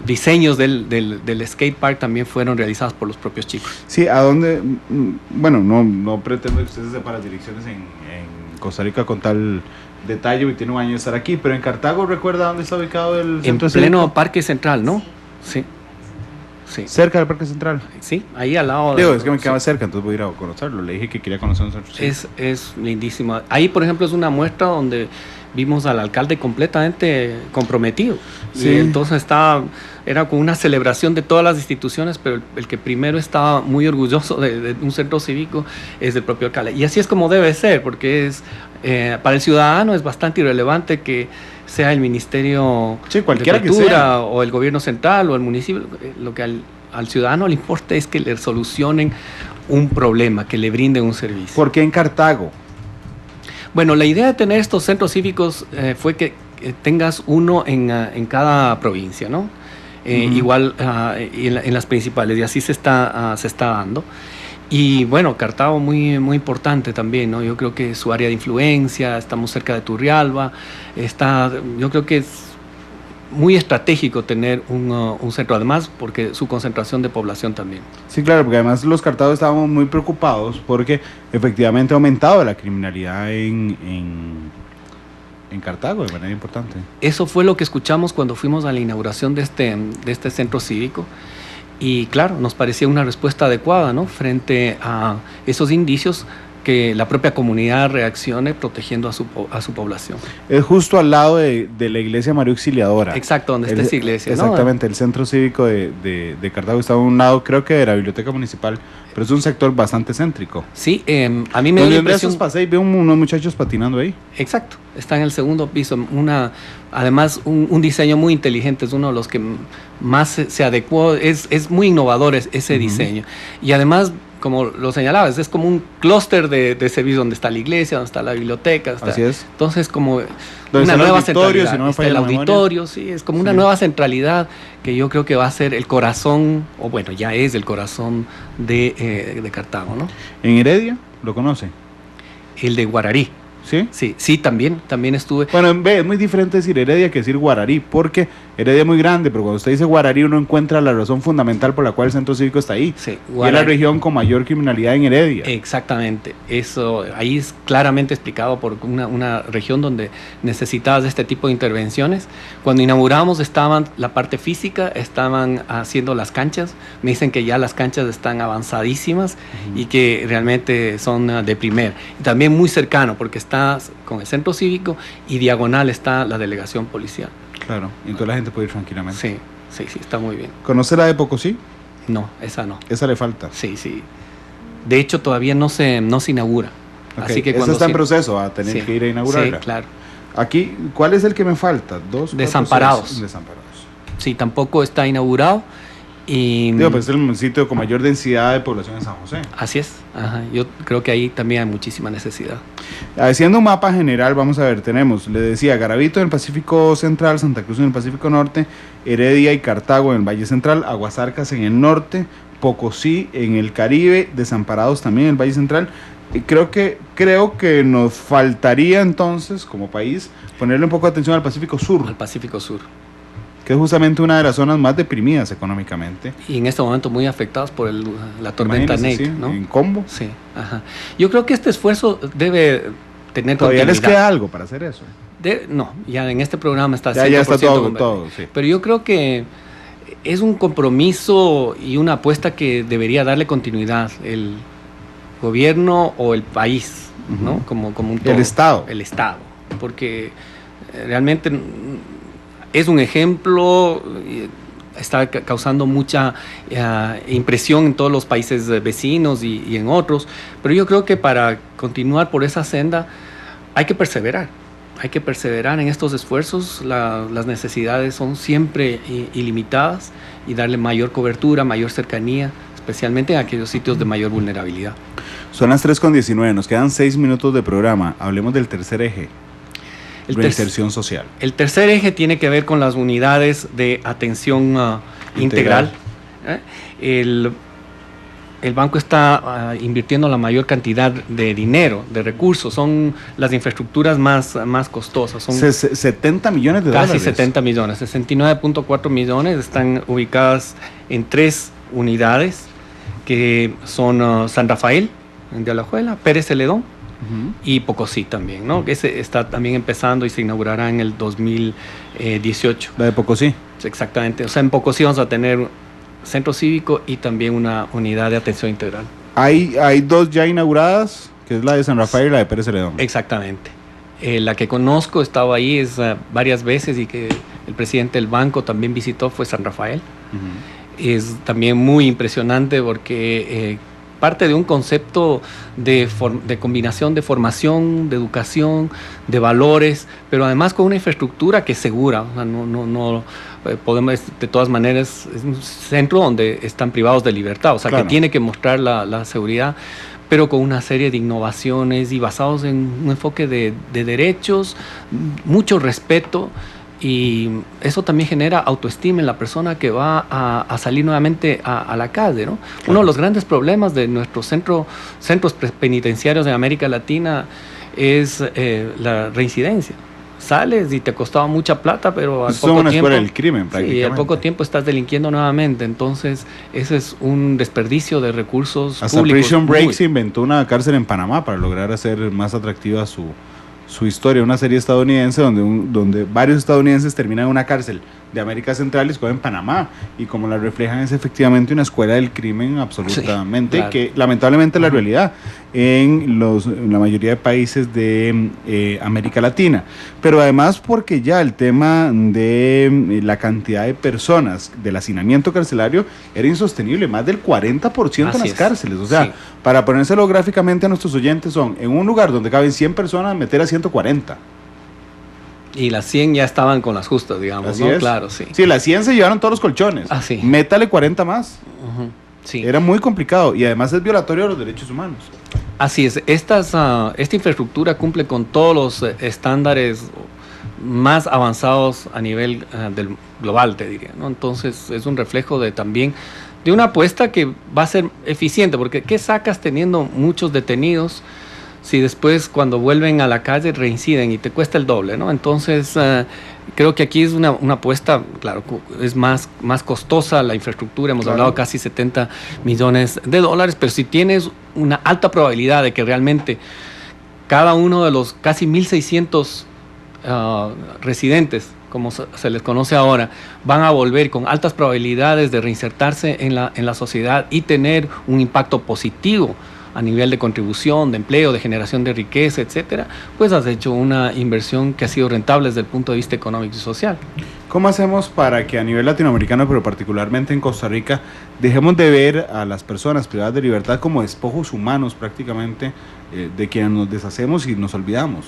[SPEAKER 4] diseños del skate park también fueron realizados por los propios chicos.
[SPEAKER 3] Sí, ¿a dónde? Bueno, no pretendo que usted sepa las direcciones en Costa Rica con tal detalle, porque tiene un año de estar aquí, pero en Cartago, ¿recuerda dónde está ubicado el centro cívico?
[SPEAKER 4] En pleno Parque Central, ¿no? Sí. Sí.
[SPEAKER 3] Cerca del Parque Central.
[SPEAKER 4] Sí, ahí al lado.
[SPEAKER 3] Digo, es que me quedaba cerca, entonces voy a ir a conocerlo. Le dije que quería conocer un centro cívico.
[SPEAKER 4] Es lindísimo. Ahí, por ejemplo, es una muestra donde vimos al alcalde completamente comprometido. Sí. Y entonces era como una celebración de todas las instituciones, pero el que primero estaba muy orgulloso de un centro cívico es el propio alcalde. Y así es como debe ser, porque para el ciudadano es bastante irrelevante que sea el Ministerio de Cultura o el gobierno central o el municipio. Lo que al ciudadano le importa es que le solucionen un problema, que le brinden un servicio.
[SPEAKER 3] ¿Por qué en Cartago?
[SPEAKER 4] Bueno, la idea de tener estos centros cívicos fue que tengas uno en cada provincia, ¿no? Igual en las principales, y así se está dando. Y bueno, Cartago muy, muy importante también, ¿no? Yo creo que su área de influencia, estamos cerca de Turrialba, yo creo que es muy estratégico tener un centro, además porque su concentración de población también.
[SPEAKER 3] Sí, claro, porque además los cartagos estábamos muy preocupados porque efectivamente ha aumentado la criminalidad en Cartago de manera importante.
[SPEAKER 4] Eso fue lo que escuchamos cuando fuimos a la inauguración de este centro cívico. Y claro, nos parecía una respuesta adecuada, ¿no? Frente a esos indicios, que la propia comunidad reaccione protegiendo a su población.
[SPEAKER 3] Es justo al lado de la iglesia María Auxiliadora.
[SPEAKER 4] Exacto, donde está esa iglesia.
[SPEAKER 3] Exactamente, ¿no? El centro cívico de Cartago está a un lado, creo que de la biblioteca municipal, pero es un sector bastante céntrico.
[SPEAKER 4] Sí, a mí me dio la impresión...
[SPEAKER 3] pasé y veo unos muchachos patinando ahí.
[SPEAKER 4] Exacto, está en el segundo piso. Además, un diseño muy inteligente, es uno de los que más se adecuó, es muy innovador ese diseño. Y además, como lo señalabas, es como un clúster de servicios donde está la iglesia, donde está la biblioteca.
[SPEAKER 3] Así es.
[SPEAKER 4] Entonces, como una nueva centralidad.
[SPEAKER 3] Si no
[SPEAKER 4] está el auditorio, sí, es como una nueva centralidad que yo creo que va a ser el corazón, o bueno, ya es el corazón de Cartago, ¿no?
[SPEAKER 3] ¿En Heredia? ¿Lo conoce?
[SPEAKER 4] El de Guararí.
[SPEAKER 3] ¿Sí?
[SPEAKER 4] Sí, también estuve.
[SPEAKER 3] Bueno, es muy diferente decir Heredia que decir Guararí, porque Heredia es muy grande, pero cuando usted dice Guararí uno encuentra la razón fundamental por la cual el centro cívico está ahí.
[SPEAKER 4] Sí,
[SPEAKER 3] y es la región con mayor criminalidad en Heredia.
[SPEAKER 4] Exactamente, eso ahí es claramente explicado por una región donde necesitabas de este tipo de intervenciones. Cuando inauguramos la parte física, estaban haciendo las canchas, me dicen que ya las canchas están avanzadísimas y que realmente son de primer. Y también muy cercano, porque está con el centro cívico y diagonal está la delegación policial.
[SPEAKER 3] Claro, y entonces la gente puede ir tranquilamente.
[SPEAKER 4] Sí, está muy bien.
[SPEAKER 3] ¿Conoce la de Pocosí?
[SPEAKER 4] No, esa no.
[SPEAKER 3] Esa le falta.
[SPEAKER 4] Sí. De hecho, todavía no se inaugura.
[SPEAKER 3] Okay.
[SPEAKER 4] Así que
[SPEAKER 3] esa está en proceso a tener que ir a inaugurarla.
[SPEAKER 4] Sí, claro.
[SPEAKER 3] Aquí, ¿cuál es el que me falta?
[SPEAKER 4] Desamparados. Sí, tampoco está inaugurado.
[SPEAKER 3] Pues es el sitio con mayor densidad de población en San José.
[SPEAKER 4] Así es. Ajá. Yo creo que ahí también hay muchísima necesidad.
[SPEAKER 3] Haciendo un mapa general, vamos a ver, tenemos, le decía, Garavito en el Pacífico Central, Santa Cruz en el Pacífico Norte, Heredia y Cartago en el Valle Central, Aguasarcas en el norte, Pocosí en el Caribe, Desamparados también en el Valle Central. Creo que nos faltaría entonces, como país, ponerle un poco de atención al Pacífico Sur.
[SPEAKER 4] Al Pacífico Sur.
[SPEAKER 3] Que es justamente una de las zonas más deprimidas económicamente.
[SPEAKER 4] Y en este momento muy afectadas por la tormenta Nate,
[SPEAKER 3] sí,
[SPEAKER 4] ¿no?
[SPEAKER 3] En Combo.
[SPEAKER 4] Sí, ajá. Yo creo que este esfuerzo debe tener
[SPEAKER 3] ¿Todavía les
[SPEAKER 4] continuidad.
[SPEAKER 3] queda algo para hacer eso?
[SPEAKER 4] No, ya en este programa está 100%
[SPEAKER 3] ya está todo,
[SPEAKER 4] convertido.
[SPEAKER 3] sí.
[SPEAKER 4] Pero yo creo que es un compromiso y una apuesta que debería darle continuidad el gobierno o el país, ¿no? Como un todo.
[SPEAKER 3] El Estado.
[SPEAKER 4] El Estado. Porque realmente es un ejemplo, está causando mucha impresión en todos los países vecinos y en otros, pero yo creo que para continuar por esa senda hay que perseverar. Hay que perseverar en estos esfuerzos, las necesidades son siempre ilimitadas y darle mayor cobertura, mayor cercanía, especialmente en aquellos sitios de mayor vulnerabilidad.
[SPEAKER 3] Son las 3:19, nos quedan 6 minutos de programa. Hablemos del tercer eje, reinserción social.
[SPEAKER 4] El tercer eje tiene que ver con las unidades de atención integral. El banco está invirtiendo la mayor cantidad de dinero, de recursos. Son las infraestructuras más costosas. Son
[SPEAKER 3] 70 millones de dólares.
[SPEAKER 4] Casi 70 millones. 69.4 millones están ubicadas en 3 unidades, que son San Rafael, de Alajuela, Pérez Celedón y Pocosí también, ¿no? Ese está también empezando y se inaugurará en el 2018.
[SPEAKER 3] La de Pocosí.
[SPEAKER 4] Exactamente. O sea, en Pocosí vamos a tener centro cívico y también una unidad de atención integral.
[SPEAKER 3] Hay 2 ya inauguradas, que es la de San Rafael y la de Pérez Celedón.
[SPEAKER 4] Exactamente. La que conozco, estaba ahí varias veces y que el presidente del banco también visitó, fue San Rafael. Es también muy impresionante porque parte de un concepto de combinación de formación, de educación, de valores, pero además con una infraestructura que es segura. O sea, no podemos, de todas maneras, es un centro donde están privados de libertad, o sea, claro, que tiene que mostrar la seguridad, pero con una serie de innovaciones y basados en un enfoque de derechos, mucho respeto. Y eso también genera autoestima en la persona que va a salir nuevamente a la calle, ¿no? Claro. Uno de los grandes problemas de nuestros centros penitenciarios de América Latina es la reincidencia. Sales y te costaba mucha plata, pero al poco tiempo... Es una escuela del crimen, prácticamente. Y al poco tiempo estás delinquiendo nuevamente. Entonces, ese es un desperdicio de recursos
[SPEAKER 3] hasta públicos. Prison Break se inventó una cárcel en Panamá para lograr hacer más atractiva su historia, una serie estadounidense donde varios estadounidenses terminan en una cárcel de América Central y escogen Panamá, y como la reflejan es efectivamente una escuela del crimen absolutamente, sí, claro, que lamentablemente es la realidad en la mayoría de países de América Latina, pero además porque ya el tema de la cantidad de personas del hacinamiento carcelario era insostenible, más del 40% en las cárceles, o sea, sí, para ponérselo gráficamente a nuestros oyentes, son en un lugar donde caben 100 personas, meter a 140.
[SPEAKER 4] Y las 100 ya estaban con las justas, digamos,
[SPEAKER 3] así
[SPEAKER 4] ¿no?
[SPEAKER 3] Es.
[SPEAKER 4] Claro, sí.
[SPEAKER 3] Sí, las 100 se llevaron todos los colchones.
[SPEAKER 4] Ah, sí.
[SPEAKER 3] Métale 40 más.
[SPEAKER 4] Sí.
[SPEAKER 3] Era muy complicado y además es violatorio de los derechos humanos.
[SPEAKER 4] Así es. Esta infraestructura cumple con todos los estándares más avanzados a nivel del global, te diría, ¿no? Entonces es un reflejo también de una apuesta que va a ser eficiente, porque ¿qué sacas teniendo muchos detenidos si después cuando vuelven a la calle reinciden y te cuesta el doble, ¿no? Entonces creo que aquí es una apuesta, claro, es más costosa la infraestructura, hemos hablado casi 70 millones de dólares, pero si tienes una alta probabilidad de que realmente cada uno de los casi 1.600 residentes, como se les conoce ahora, van a volver con altas probabilidades de reinsertarse en la sociedad y tener un impacto positivo a nivel de contribución, de empleo, de generación de riqueza, etcétera, pues has hecho una inversión que ha sido rentable desde el punto de vista económico y social.
[SPEAKER 3] ¿Cómo hacemos para que a nivel latinoamericano, pero particularmente en Costa Rica, dejemos de ver a las personas privadas de libertad como despojos humanos prácticamente, de quienes nos deshacemos y nos olvidamos?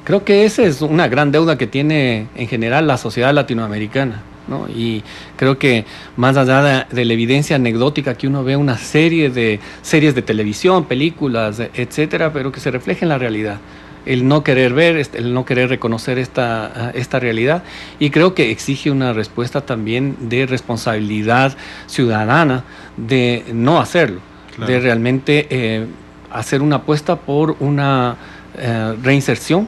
[SPEAKER 4] Creo que esa es una gran deuda que tiene en general la sociedad latinoamericana, ¿no? Y creo que más allá de la evidencia anecdótica que uno ve una serie de series de televisión, películas, etcétera, pero que se refleja en la realidad, el no querer ver, el no querer reconocer esta realidad, y creo que exige una respuesta también de responsabilidad ciudadana de no hacerlo, claro, de realmente hacer una apuesta por una reinserción,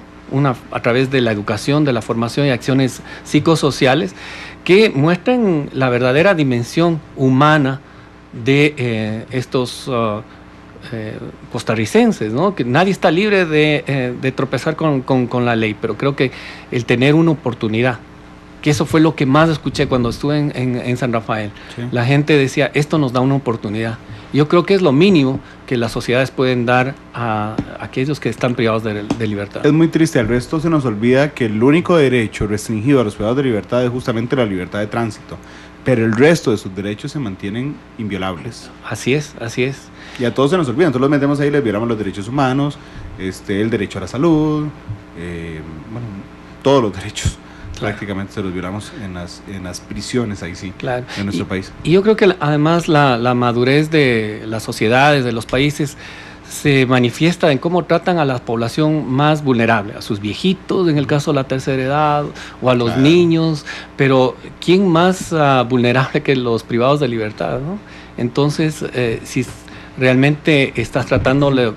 [SPEAKER 4] a través de la educación, de la formación y acciones psicosociales que muestren la verdadera dimensión humana de estos costarricenses, ¿no? Que nadie está libre de tropezar con la ley, pero creo que el tener una oportunidad, que eso fue lo que más escuché cuando estuve en San Rafael. Sí. La gente decía, esto nos da una oportunidad. Yo creo que es lo mínimo que las sociedades pueden dar a aquellos que están privados de libertad.
[SPEAKER 3] Es muy triste, al resto se nos olvida que el único derecho restringido a los privados de libertad es justamente la libertad de tránsito, pero el resto de sus derechos se mantienen inviolables.
[SPEAKER 4] Así es, así es.
[SPEAKER 3] Y a todos se nos olvida, entonces los metemos ahí, les violamos los derechos humanos, el derecho a la salud, bueno, todos los derechos. Prácticamente se los violamos en las prisiones, ahí sí, claro, en nuestro país.
[SPEAKER 4] Y yo creo que además la madurez de las sociedades, de los países, se manifiesta en cómo tratan a la población más vulnerable, a sus viejitos, en el caso de la tercera edad, o a los niños, pero ¿quién más vulnerable que los privados de libertad, ¿no? Entonces, si realmente estás tratándole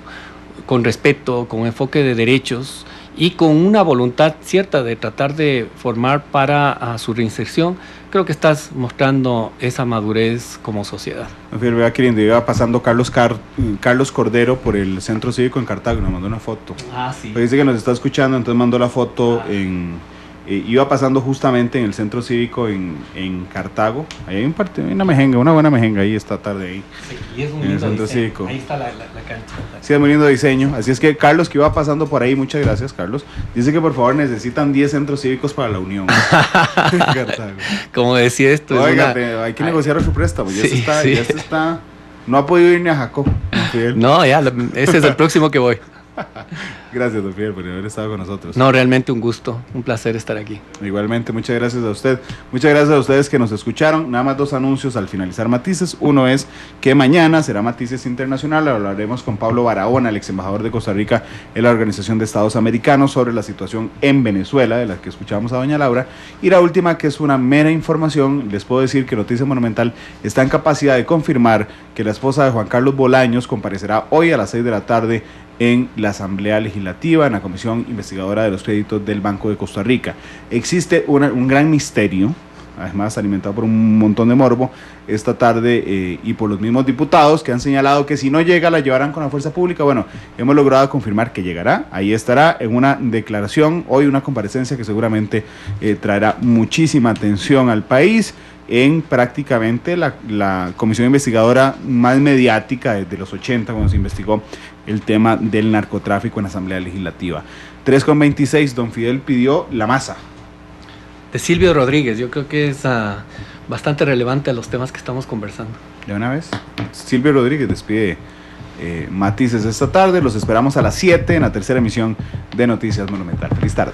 [SPEAKER 4] con respeto, con enfoque de derechos, y con una voluntad cierta de tratar de formar para su reinserción, creo que estás mostrando esa madurez como sociedad.
[SPEAKER 3] Vea que lindo, iba pasando Carlos Cordero por el Centro Cívico en Cartago, nos mandó una foto.
[SPEAKER 4] Ah, sí.
[SPEAKER 3] Dice que nos está escuchando, entonces mandó la foto iba pasando justamente en el Centro Cívico en Cartago. Ahí hay una buena mejenga ahí esta tarde ahí.
[SPEAKER 4] Sí, y es un
[SPEAKER 3] en el
[SPEAKER 4] lindo
[SPEAKER 3] Centro
[SPEAKER 4] diseño.
[SPEAKER 3] Cívico.
[SPEAKER 4] Ahí está la cancha.
[SPEAKER 3] Sí, es muy lindo diseño. Así es que Carlos, que iba pasando por ahí, muchas gracias, Carlos. Dice que por favor necesitan 10 centros cívicos para la unión.
[SPEAKER 4] Como decía esto.
[SPEAKER 3] Oiga, hay que negociar su préstamo. Ya está. No ha podido ir ni a Jacob.
[SPEAKER 4] No, ya, ese es el próximo que voy.
[SPEAKER 3] Gracias, don Fidel, por haber estado con nosotros.
[SPEAKER 4] No, realmente un gusto, un placer estar aquí.
[SPEAKER 3] Igualmente, muchas gracias a usted. Muchas gracias a ustedes que nos escucharon. Nada más 2 anuncios al finalizar Matices. Uno es que mañana será Matices Internacional. Hablaremos con Pablo Barahona, el ex embajador de Costa Rica en la Organización de Estados Americanos, sobre la situación en Venezuela, de la que escuchamos a doña Laura. Y la última, que es una mera información, les puedo decir que Noticia Monumental está en capacidad de confirmar que la esposa de Juan Carlos Bolaños comparecerá hoy a las 6 de la tarde en la Asamblea Legislativa, en la Comisión Investigadora de los Créditos del Banco de Costa Rica. Existe un gran misterio, además alimentado por un montón de morbo, esta tarde y por los mismos diputados que han señalado que si no llega la llevarán con la fuerza pública. Bueno, hemos logrado confirmar que llegará, ahí estará en una declaración, hoy una comparecencia que seguramente traerá muchísima atención al país, en prácticamente la comisión investigadora más mediática desde los 80, cuando se investigó el tema del narcotráfico en la Asamblea Legislativa. 3:26, don Fidel pidió La Masa.
[SPEAKER 4] De Silvio Rodríguez, yo creo que es bastante relevante a los temas que estamos conversando.
[SPEAKER 3] ¿De una vez? Silvio Rodríguez despide Matices esta tarde. Los esperamos a las 7 en la tercera emisión de Noticias Monumental. Feliz tarde.